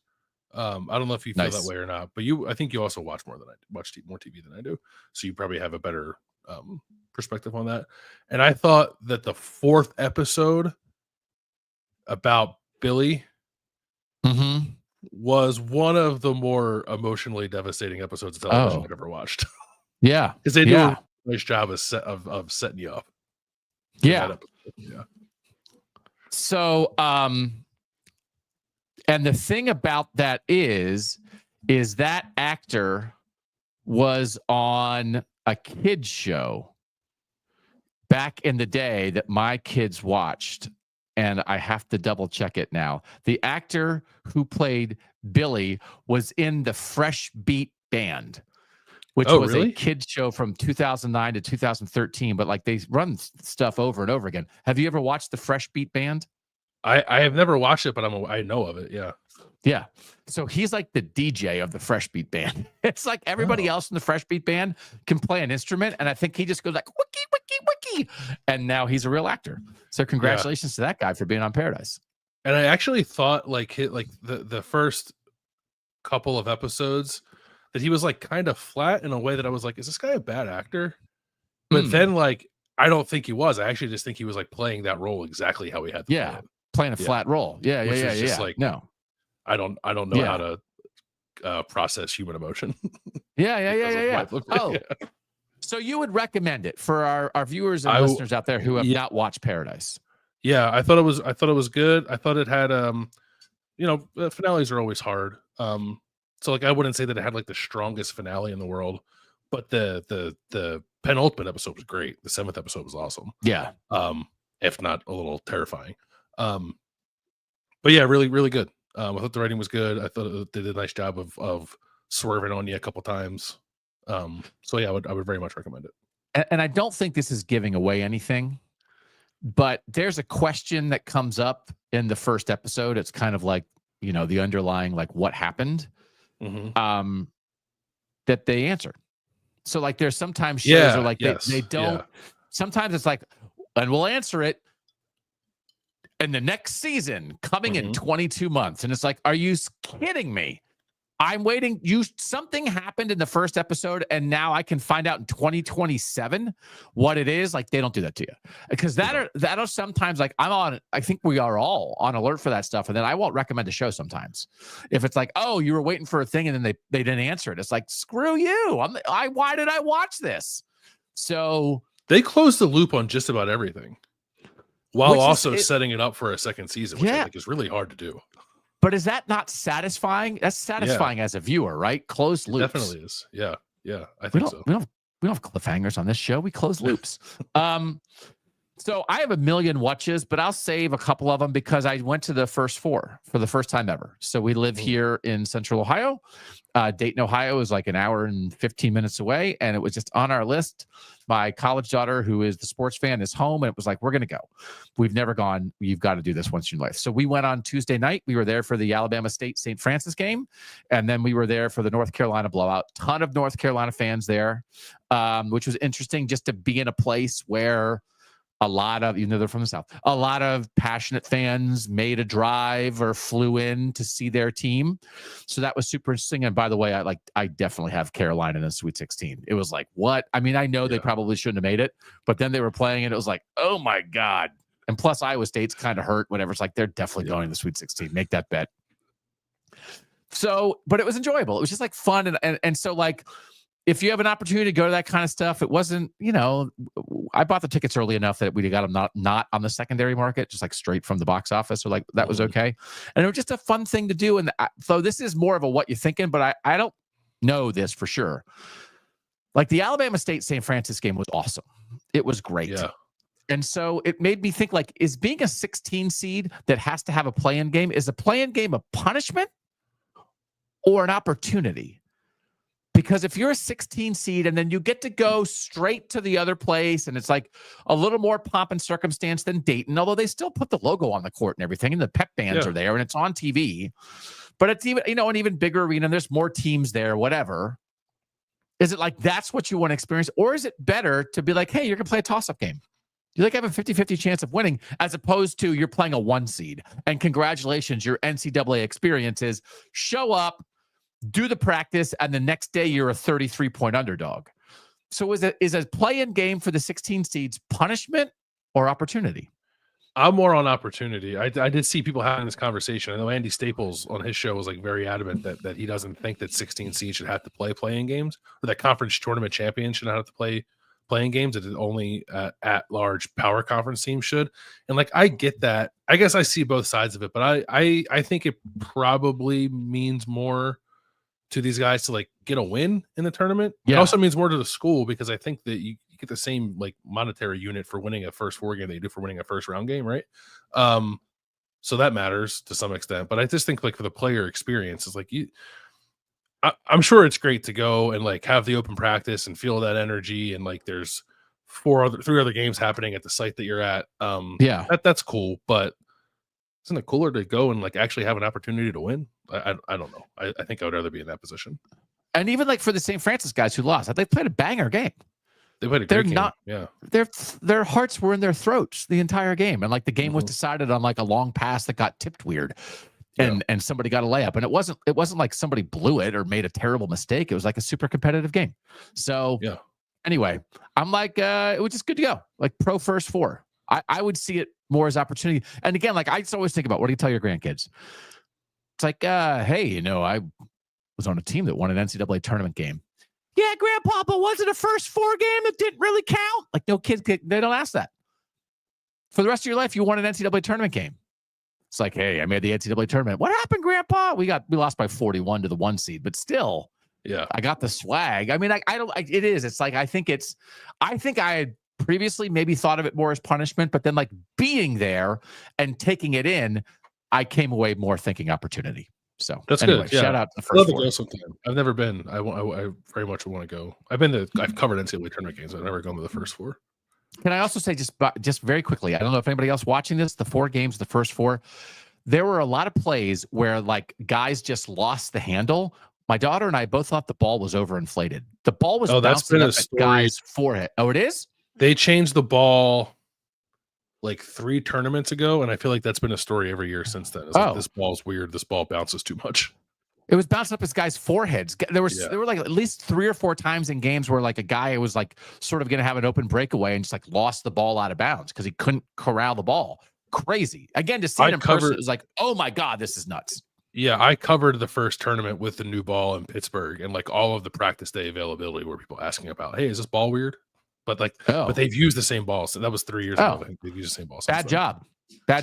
I don't know if you feel that way or not, but I think you also watch more TV than I do, so you probably have a better perspective on that. And I thought that the 4th episode about Billy was one of the more emotionally devastating episodes of television I've ever watched. Yeah, because they do a nice job of setting you up. Yeah. So, and the thing about that is that actor was on a kids show back in the day that my kids watched, and I have to double check it now. The actor who played Billy was in the Fresh Beat Band, which was a kids show from 2009 to 2013, but like they run stuff over and over again. Have you ever watched the Fresh Beat Band? I have never watched it, but I know of it. Yeah. Yeah. So he's like the DJ of the Fresh Beat Band. It's like everybody else in the Fresh Beat Band can play an instrument, and I think he just goes like wiki wiki wiki, and now he's a real actor. So congratulations to that guy for being on Paradise. And I actually thought the first couple of episodes that he was like kind of flat in a way that I was like, is this guy a bad actor? But then like I don't think he was. I actually just think he was like playing that role exactly how he had to play it. Playing a flat role. Yeah. Like, no. I don't know how to process human emotion. Yeah. So you would recommend it for our viewers and listeners out there who have not watched Paradise? Yeah, I thought it was good. I thought it had finales are always hard. So like I wouldn't say that it had like the strongest finale in the world, but the penultimate episode was great. The 7th episode was awesome. Yeah. If not a little terrifying. But yeah, really, really good. I thought the writing was good. I thought they did a nice job of swerving on you a couple times. So yeah, I would very much recommend it. And I don't think this is giving away anything, but there's a question that comes up in the first episode. It's kind of like, the underlying, like what happened, that they answer. So like there's sometimes shows are like, they don't, sometimes it's like, and we'll answer it in the next season coming in 22 months. And it's like, are you kidding me? I'm waiting. Something happened in the first episode, and now I can find out in 2027 what it is. Like they don't do that to you, because that are sometimes like I think we are all on alert for that stuff. And then I won't recommend a show sometimes if it's like, oh, you were waiting for a thing and then they didn't answer it. It's like, screw you. Why did I watch this? So they closed the loop on just about everything, while also setting it up for a second season, which I think is really hard to do. But is that not satisfying? That's satisfying as a viewer, right? Closed loops. It definitely is. Yeah. I think so. We don't have cliffhangers on this show. We close loops. So I have a million watches, but I'll save a couple of them because I went to the first four for the first time ever. So we live here in Central Ohio. Dayton, Ohio is like an hour and 15 minutes away. And it was just on our list. My college daughter, who is the sports fan, is home. And it was like, we're going to go. We've never gone. You've got to do this once in your life. So we went on Tuesday night. We were there for the Alabama State St. Francis game. And then we were there for the North Carolina blowout. Ton of North Carolina fans there, which was interesting just to be in a place where a lot of, even though they're from the South, a lot of passionate fans made a drive or flew in to see their team. So that was super interesting. And by the way, I definitely have Carolina in the Sweet 16. It was like, what? I mean, I know they probably shouldn't have made it, but then they were playing and it was like, oh my God. And plus Iowa State's kind of hurt, whatever. It's like, they're definitely going to the Sweet 16. Make that bet. So, but it was enjoyable. It was just like fun. And so like, if you have an opportunity to go to that kind of stuff, it wasn't, I bought the tickets early enough that we got them not on the secondary market, just like straight from the box office. So like that was okay. And it was just a fun thing to do. And so this is more of a what you're thinking, but I don't know this for sure. Like the Alabama State St. Francis game was awesome. It was great. Yeah. And so it made me think like, is being a 16 seed that has to have a play-in game, is a play-in game a punishment or an opportunity? Because if you're a 16 seed and then you get to go straight to the other place and it's like a little more pomp and circumstance than Dayton, although they still put the logo on the court and everything and the pep bands are there and it's on TV, but it's even, an even bigger arena and there's more teams there, whatever. Is it like, that's what you want to experience? Or is it better to be like, hey, you're going to play a toss-up game. You like have a 50-50 chance of winning as opposed to you're playing a 1 seed and congratulations, your NCAA experience is show up, do the practice, and the next day you're a 33-point underdog. So is a play-in game for the 16 seeds punishment or opportunity? I'm more on opportunity. I did see people having this conversation. I know Andy Staples on his show was like very adamant that he doesn't think that 16 seeds should have to play play-in games, or that conference tournament champions should not have to play playing games, that only at large power conference teams should. And like, I get that. I guess I see both sides of it, but I think it probably means more to these guys to like get a win in the tournament. Yeah. It also means more to the school because I think that you get the same like monetary unit for winning a first 4 game that you do for winning a first round game, right? So that matters to some extent. But I just think like for the player experience, it's like I'm sure it's great to go and like have the open practice and feel that energy, and like there's 3 other games happening at the site that you're at. That's cool, but isn't it cooler to go and like actually have an opportunity to win? I don't know. I think I would rather be in that position. And even like for the St. Francis guys who lost, they played a banger game. They played a great game. Yeah. Their hearts were in their throats the entire game. And like the game was decided on like a long pass that got tipped weird. And somebody got a layup. And it wasn't like somebody blew it or made a terrible mistake. It was like a super competitive game. So anyway, I'm like, it was just good to go. Like pro first 4. I would see it more as opportunity. And again, like I just always think about, what do you tell your grandkids? It's like, hey, I was on a team that won an NCAA tournament game. Yeah, Grandpa, but was it a first 4 game that didn't really count? Like, no kids, they don't ask that. For the rest of your life, you won an NCAA tournament game. It's like, hey, I made the NCAA tournament. What happened, Grandpa? We lost by 41 to the 1 seed, but still, I got the swag. I mean, it is. It's like, I think I had previously maybe thought of it more as punishment, but then like being there and taking it in, I came away more thinking opportunity. So that's anyway, good. Yeah. Shout out to the first. I'd love to go sometime. I've never been. I very much want to go. I've covered NCAA tournament games. I've never gone to the first 4. Can I also say just very quickly, I don't know if anybody else watching this, the 4 games, the first 4, there were a lot of plays where like guys just lost the handle. My daughter and I both thought the ball was overinflated. The ball was bouncing up at guys' forehead. Oh, it is? They changed the ball like 3 tournaments ago, and I feel like that's been a story every year since then. It's like, this ball's weird. This ball bounces too much. It was bouncing up his guys' foreheads. There were like at least 3 or 4 times in games where like a guy was like sort of going to have an open breakaway and just like lost the ball out of bounds because he couldn't corral the ball. Crazy. Again, to see it in person, it was like, oh my God, this is nuts. Yeah, I covered the first tournament with the new ball in Pittsburgh, and like all of the practice day availability were people asking about, hey, is this ball weird? But like, but they've used the same ball. So that was 3 years ago. I think they've used the same ball. Bad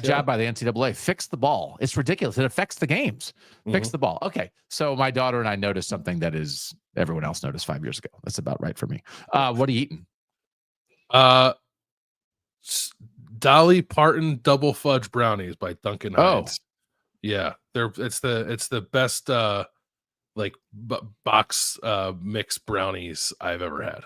job by the NCAA. Fix the ball. It's ridiculous. It affects the games. Fix the ball. Okay. So my daughter and I noticed something that is everyone else noticed 5 years ago. That's about right for me. What are you eating? Dolly Parton double fudge brownies by Duncan Oh. Hines. Yeah, it's the best box mix brownies I've ever had.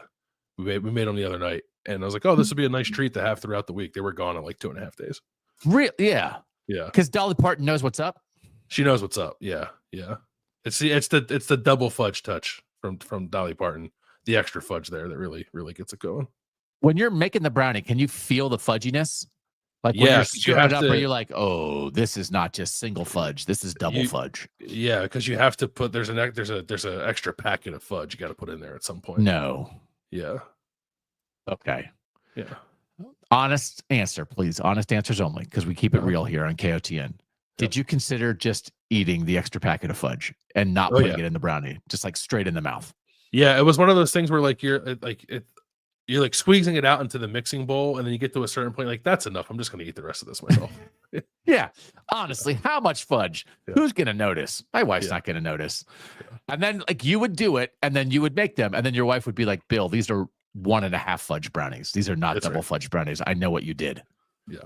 We made them the other night, and I was like, oh, this would be a nice treat to have throughout the week. They were gone in like 2.5 days. Really? Yeah. Yeah. Because Dolly Parton knows what's up. She knows what's up. Yeah. Yeah. It's the double fudge touch from Dolly Parton. The extra fudge there that really gets it going. When you're making the brownie, can you feel the fudginess? Like when you're stirring it up, where you're like, oh, this is not just single fudge. This is double fudge. Yeah, because you have to put there's an extra packet of fudge you got to put in there at some point. No. Yeah. Okay. Yeah. Honest answer, please. Honest answers only, because we keep it real here on KOTN. Did you consider just eating the extra packet of fudge and not putting it in the brownie, just like straight in the mouth? Yeah, it was one of those things where like you're like squeezing it out into the mixing bowl, and then you get to a certain point, like that's enough. I'm just going to eat the rest of this myself. Yeah, honestly, how much fudge? Yeah. Who's going to notice? My wife's not going to notice. Yeah. And then like you would do it, and then you would make them, and then your wife would be like, "Bill, these are 1.5 fudge brownies. These are not double fudge brownies. I know what you did." Yeah.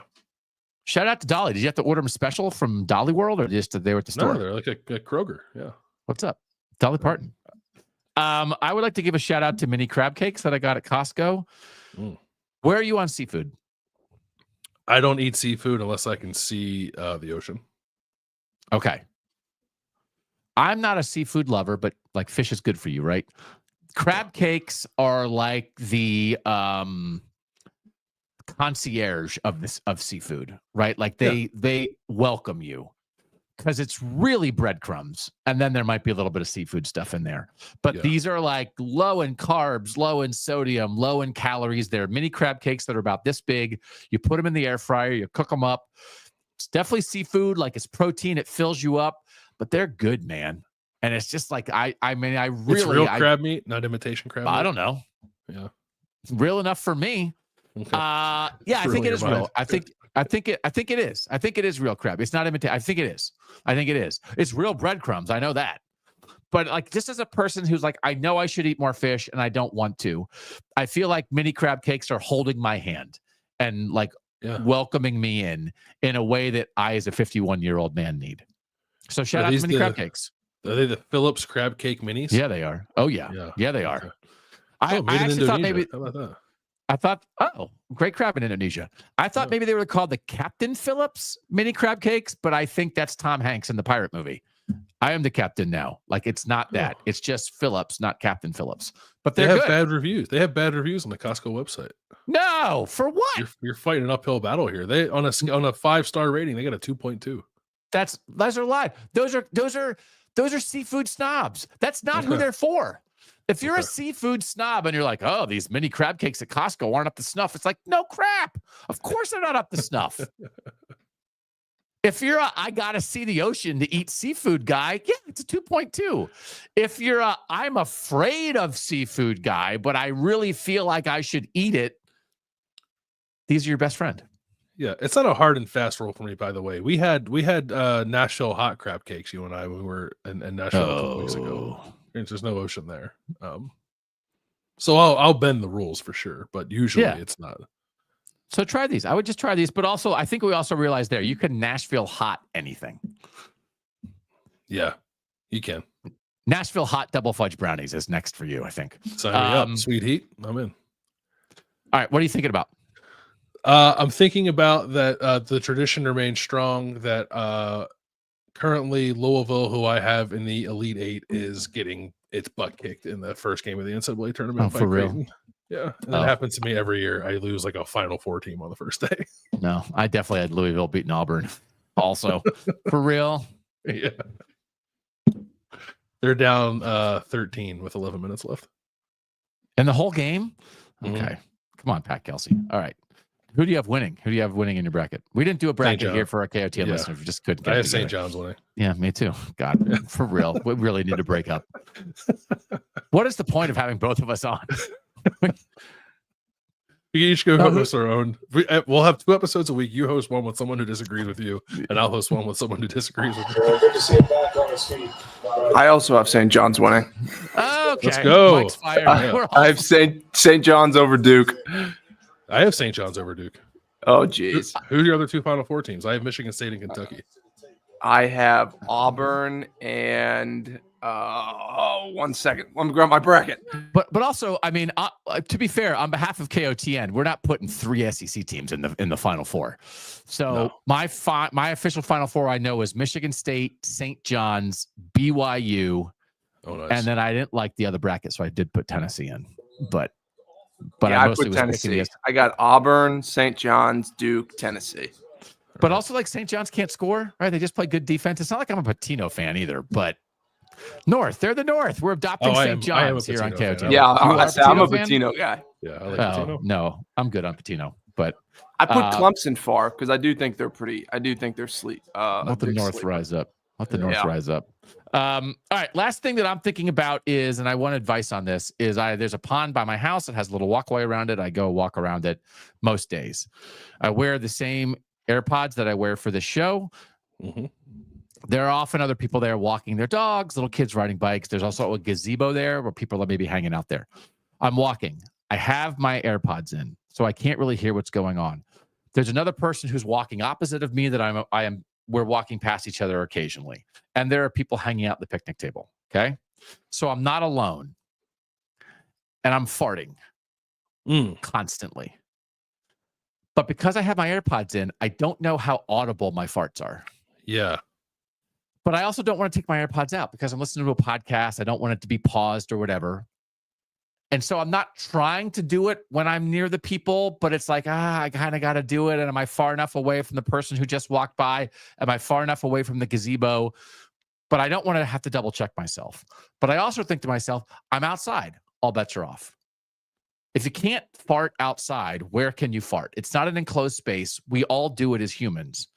Shout out to Dolly. Did you have to order them special from Dolly World, or just they were at the store? No, they're like a Kroger. Yeah. What's up, Dolly Parton? I would like to give a shout out to mini crab cakes that I got at Costco. Where are you on seafood? I don't eat seafood unless I can see the ocean. Okay. I'm not a seafood lover, but like fish is good for you, right? Crab cakes are like the concierge of seafood, right? Like they welcome you because it's really breadcrumbs, and then there might be a little bit of seafood stuff in there. But these are like low in carbs, low in sodium, low in calories. They're mini crab cakes that are about this big. You put them in the air fryer, you cook them up. It's definitely seafood, like it's protein, it fills you up, but they're good, man. And it's just like it's real crab meat, not imitation crab meat. I don't know. Yeah. It's real enough for me. Okay. I think it is real. I think it is. I think it is real crab. It's not imitation. I think it is. It's real breadcrumbs. I know that. But like, just as a person who's like, I know I should eat more fish and I don't want to, I feel like mini crab cakes are holding my hand and like welcoming me in a way that I, as a 51-year-old man, need. So shout out to mini crab cakes. Are they the Phillips crab cake minis? Yeah, they are. Oh yeah, they are. Okay. I actually thought maybe. How about that? I thought, great crab in Indonesia. I thought maybe they were called the Captain Phillips mini crab cakes, but I think that's Tom Hanks in the pirate movie. I am the captain now. Like, it's not that. It's just Phillips, not Captain Phillips. But they have good. Bad reviews. They have bad reviews on the Costco website. No, for what? You're fighting an uphill battle here. They on a 5-star rating, they got a 2.2. Those are live. Those are seafood snobs. That's not who they're for. If you're a seafood snob and you're like, oh, these mini crab cakes at Costco aren't up to snuff, it's like, no crap. Of course they're not up to snuff. If you're I gotta see the ocean to eat seafood guy, yeah, it's a 2.2. If you're I'm afraid of seafood guy, but I really feel like I should eat it, these are your best friend. Yeah, it's not a hard and fast rule for me, by the way. We had Nashville hot crab cakes, you and I, when we were in Nashville a couple weeks ago. There's no ocean there. So I'll bend the rules for sure, but usually it's not. So try these. I would just try these, but also I think we also realized there you can Nashville hot anything. Yeah, you can. Nashville hot double fudge brownies is next for you, I think. Sign me up. Sweet heat. I'm in. All right, what are you thinking about? I'm thinking about that the tradition remains strong, that currently Louisville, who I have in the Elite Eight, is getting its butt kicked in the first game of the NCAA tournament. Oh, for real? Yeah. And that happens to me every year. I lose like a Final Four team on the first day. No, I definitely had Louisville beating Auburn also. For real? Yeah. They're down 13 with 11 minutes left. In the whole game? Okay. Come on, Pat Kelsey. All right. Who do you have winning? Who do you have winning in your bracket? We didn't do a bracket here for our KOTN listeners. We just couldn't get I have St. John's winning. Yeah, me too. God, for real. We really need to break up. What is the point of having both of us on? We each go host our own. We'll have 2 episodes a week. You host one with someone who disagrees with you, and I'll host one with someone who disagrees with you. Good to see him back on his feet. I also have St. John's winning. Okay, let's go. I have St. John's over Duke. I have St. John's over Duke. Oh, geez. Who's your other two Final Four teams? I have Michigan State and Kentucky. I have Auburn and 1 second. Let me grab my bracket. But also, I mean, to be fair, on behalf of KOTN, we're not putting 3 SEC teams in the Final Four. So my official Final Four I know is Michigan State, St. John's, BYU, nice. And then I didn't like the other bracket, so I did put Tennessee in. But yeah, I I mostly put was Tennessee. picking I got Auburn, St. John's, Duke, Tennessee. But also, like, St. John's can't score, right? They just play good defense. It's not like I'm a Patino fan either, but North, they're the North. We're adopting St. John's here on KOT. Yeah, I'm a Patino guy. Yeah, I like Patino. No, I'm good on Patino, but I put Clemson far because I do think they're pretty. I do think they're sleep. Let the North rise up. Let the North rise up. All right. Last thing that I'm thinking about is, and I want advice on this, is there's a pond by my house. It has a little walkway around it. I go walk around it most days. I wear the same AirPods that I wear for the show. Mm-hmm. There are often other people there walking their dogs, little kids riding bikes. There's also a gazebo there where people are maybe hanging out there. I'm walking. I have my AirPods in, so I can't really hear what's going on. There's another person who's walking opposite of me that we're walking past each other occasionally. And there are people hanging out at the picnic table. Okay. So I'm not alone. And I'm farting constantly. But because I have my AirPods in, I don't know how audible my farts are. Yeah. But I also don't want to take my AirPods out because I'm listening to a podcast. I don't want it to be paused or whatever. And so I'm not trying to do it when I'm near the people, but it's like, I kind of got to do it. And am I far enough away from the person who just walked by? Am I far enough away from the gazebo? But I don't want to have to double check myself. But I also think to myself, I'm outside. All bets are off. If you can't fart outside, where can you fart? It's not an enclosed space. We all do it as humans.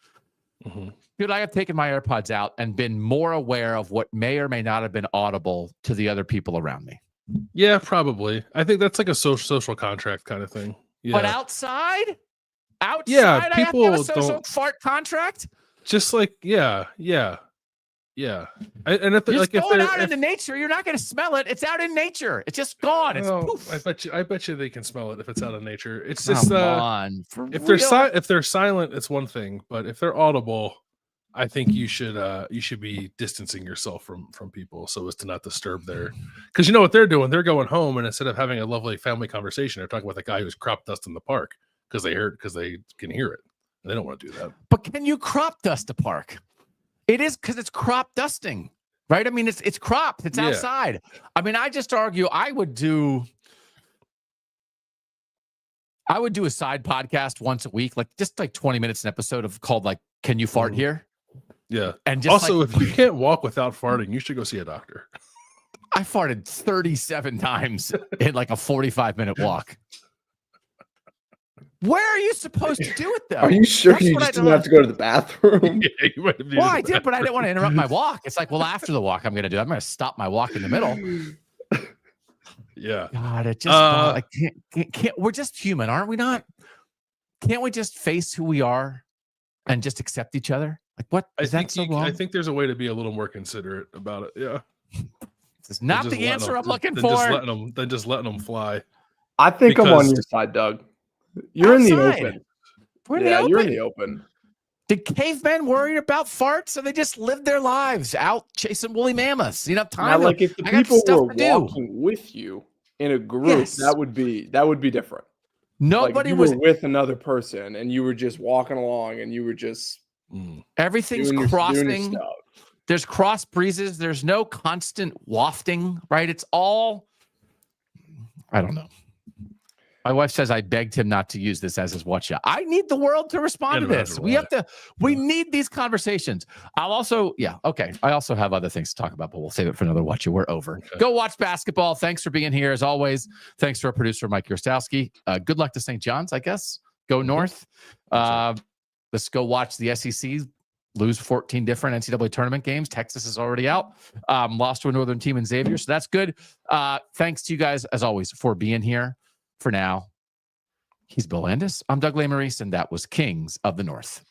Mm-hmm. Dude, I have taken my AirPods out and been more aware of what may or may not have been audible to the other people around me. Yeah, probably. I think that's like a social contract kind of thing. Yeah. But outside, yeah, people I have to have a social fart contract. Just like, yeah. And if you're going out into nature, you're not going to smell it. It's out in nature. It's just gone. It's poof. I bet you they can smell it if it's out in nature. It's just if they're silent, it's one thing, but if they're audible, I think you should be distancing yourself from people so as to not disturb their, because you know what they're doing. They're going home, and instead of having a lovely family conversation, they're talking about the guy who's crop dust in the park because they can hear it. And they don't want to do that. But can you crop dust a park? It is because it's crop dusting, right? I mean, it's cropped. It's outside. I mean, I just argue I would do a side podcast once a week, like just like 20 minutes an episode called like, Can You Fart Here? Yeah. And just also, if you can't walk without farting, you should go see a doctor. I farted 37 times in like a 45-minute walk. Where are you supposed to do it, though? Are you sure you just didn't have to go to the bathroom? Yeah, you might have well, I did, but I didn't want to interrupt my walk. It's like, well, after the walk, I'm going to stop my walk in the middle. Yeah. God, it just, I can't. We're just human, aren't we not? Can't we just face who we are and just accept each other? Like, what is that so wrong? I think there's a way to be a little more considerate about it. Yeah. This is not the answer I'm looking for. Just letting them fly. I think I'm on your side, Doug. You're outside. In the open. We're in the open. You're in the open. Did cavemen worry about farts, so they just lived their lives out chasing woolly mammoths? You know, time. Now, like if the people were walking with you in a group, that would be different. Nobody was with another person, and you were just walking along, and you were just everything's crossing. There's cross breezes. There's no constant wafting, right? It's all. I don't know. My wife says I begged him not to use this as his Whatcha. I need the world to respond to this. We need these conversations. I also have other things to talk about, but we'll save it for another Whatcha. We're over. Okay. Go watch basketball. Thanks for being here as always. Thanks to our producer, Mike Yurstowski. Good luck to St. John's, I guess. Go North. Let's go watch the SEC lose 14 different NCAA tournament games. Texas is already out. Lost to a Northern team in Xavier, so that's good. Thanks to you guys, as always, for being here. For now, he's Bill Landis. I'm Doug Lesmerises, and that was Kings of the North.